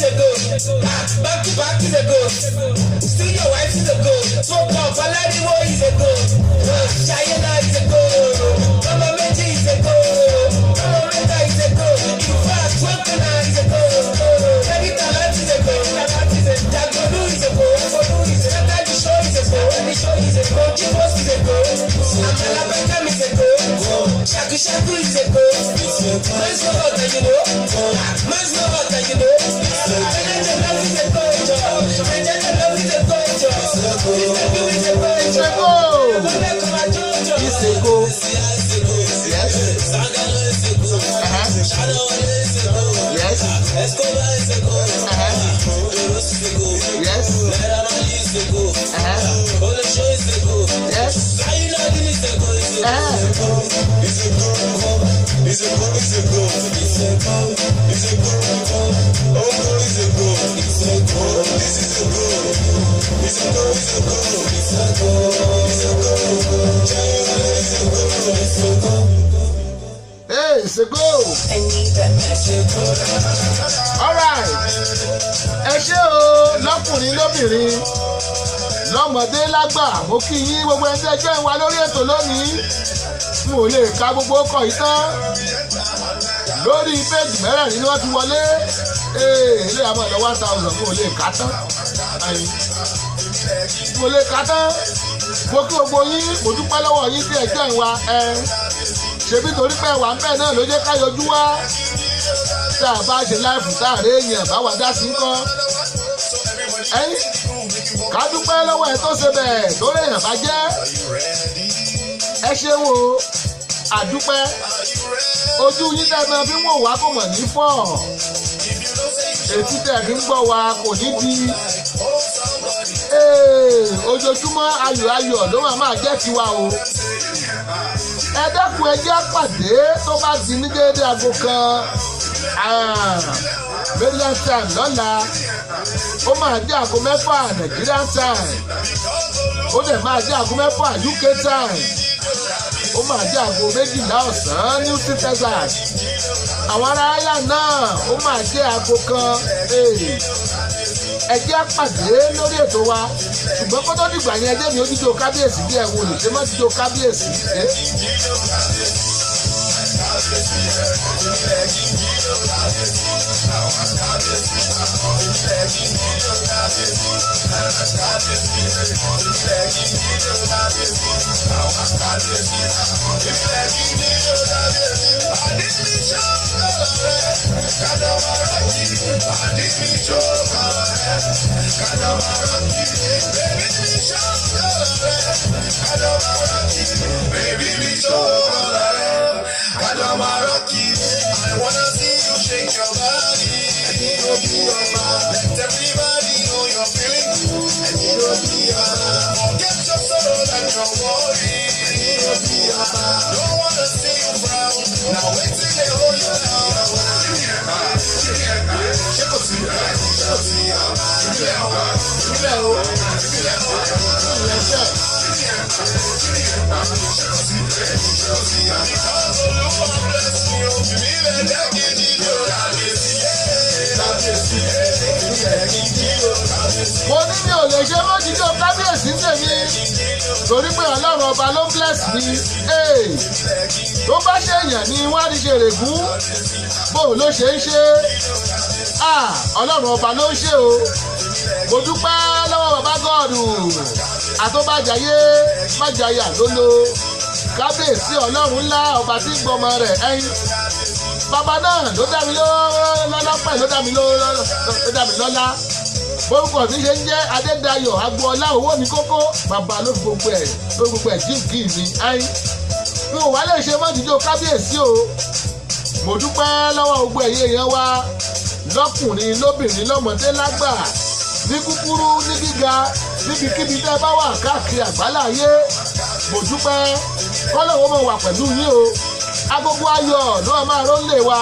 Back to back is a go. Still your wife is a go. Smoke off, Aladiwo is a go. Chayena is a go. Mama Meji is a go. Mama Meta is a go. In fact, Wakana is a go. Every talent is a go. Talent is a go. Jagonu is a go. Jagonu is a go. Natali Show is a go. Natali Show is a go. Chibos is a go. Amala Bekam is a go. Shaku Shaku is a go. Man's no other, you know. Man's no other, you know. Love is a go.
Yes. Yes. Hey, it's a go. All right. Ẹ ṣé o lọ́kùnrin lóbìnrin lọ́mọdé lágbà mo kí yín gbogbo ẹni tẹ́ jẹ́ ìwà lórí ètò lónìí n ò lè ka gbogbo ọkọ̀ yìí tán lórí péjì mẹ́rẹ̀ẹ̀rin ni wọ́n ti wọlé ilé àmọ́ ìlọ 1000 n ò lè ka tán n ò lè ka tán mo kí gbogbo yín mo dúpẹ́ lọ́wọ́ yín tí ẹ jẹ́ ìwà ṣebí torí pé wà ń bẹ̀ náà ló jẹ́ ká yọjú wá tá a bá ṣe láìfù tá a rí èèyàn bá wà dá sí ńkọ́ ká dúpẹ́ lọ́wọ́ ẹ tó ṣe bẹ́ẹ̀ lórí èèyàn bá jẹ́ ẹ ṣe wo àdúpẹ́ ojú yín tẹ́ máa fi ń wò wá kò mọ̀ ní fọ́ etí tẹ́ fi ń gbọ́ wa kò ní di ojoojúmọ́ ayọ̀ ló máa jẹ́ tiwa o ẹ dẹ́kun ẹjẹ́ pàdé tó bá di ní déédé aago kan Maryland time lọ́la ó máa jẹ́ aago 6 Nigerian time ó dẹ̀ máa jẹ́ aago 6 UK time ó máa jẹ́ aago 12 ọ̀sán ní Houston Texas àwọn ará Ireland náà ó máa jẹ́ aago kan ẹjẹ́ pàdé lórí ètò wa ṣùgbọ́n kó tó dìgbà yẹn ẹjẹ́ mi ó dídò kábíyèsí bí ẹ̀wọ̀n olùṣe mọ́ dídò kábíyèsí
I wanna see you shake your body. Let everybody know you're feeling good. Forget your sorrow and your worry. Don't wanna see you frown. Now wait till they hold you down.
mo ní mi ò lè ṣe mọ́ jíjọ kábíyèsí tèmi torí pé ọlọ́run ọba ló bless mi tó bá ṣèyàn ní wọ́n á ní ṣe règún bó ló ṣe ń ṣe ọlọ́run ọba ló ń ṣe o mo dúpẹ́ lọ́wọ́ bàbá gọ́ọ̀dù àtọ́bàjáyé májàyà lólo kábíyèsí ọlọ́run ńlá ọba tí ń gbọmọ rẹ̀ ẹyin bàbá náà ló dá mi lọ́lá pẹ̀ ló dá mi lọ́lá orúkọ mi ṣe ń jẹ́ Adédayọ̀ Agboola owó mi kókó bàbá ló gbogbo ẹ̀ jíǹkì mi ẹyin mi ò wá lè ṣe mọ́jújó kábíyèsí o mo dúpẹ́ lọ́wọ́ gbogbo ẹ̀yin èèyàn wa lọ́kùnrin lóbìnrin lọ́mọdé lágbà ní kúkúrú ní gíga níbikíbi tẹ́ bá wà káàkiri àgbáláyé mo dúpẹ́ kọ́lọ́wọ́ mọ̀ wà pẹ̀lú yín o agogo ayọ̀ ló máa ró lé wa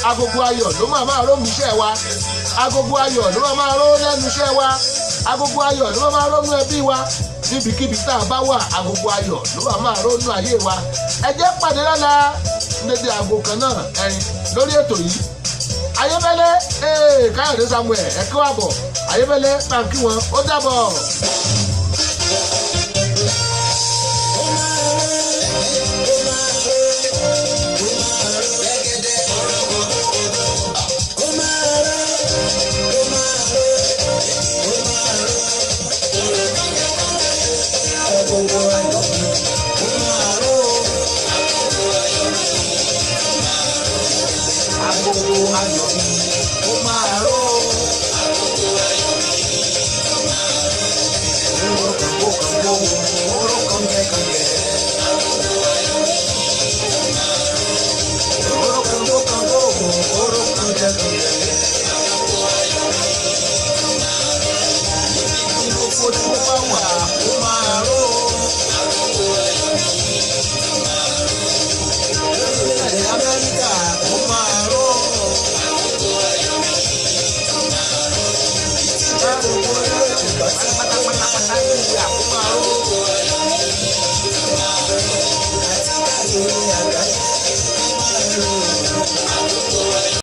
agogo ayọ̀ ló máa ró iṣẹ́ wa agogo ayọ̀ ló máa ró lẹ́nu iṣẹ́ wa agogo ayọ̀ ló máa ró nú ẹbí wa níbikíbi tá a bá wà agogo ayọ̀ ló máa ró nú ayé wa ẹ jẹ́ pàdé lọ́la níbi aago kan náà ẹ̀yin lórí ètò yìí Ayébẹ́lẹ́ Káyọ̀dé Samuel ẹ kí wà bọ̀ Ayébẹ́lẹ́ pàǹkì wọn ó dàbọ̀.
lọ tí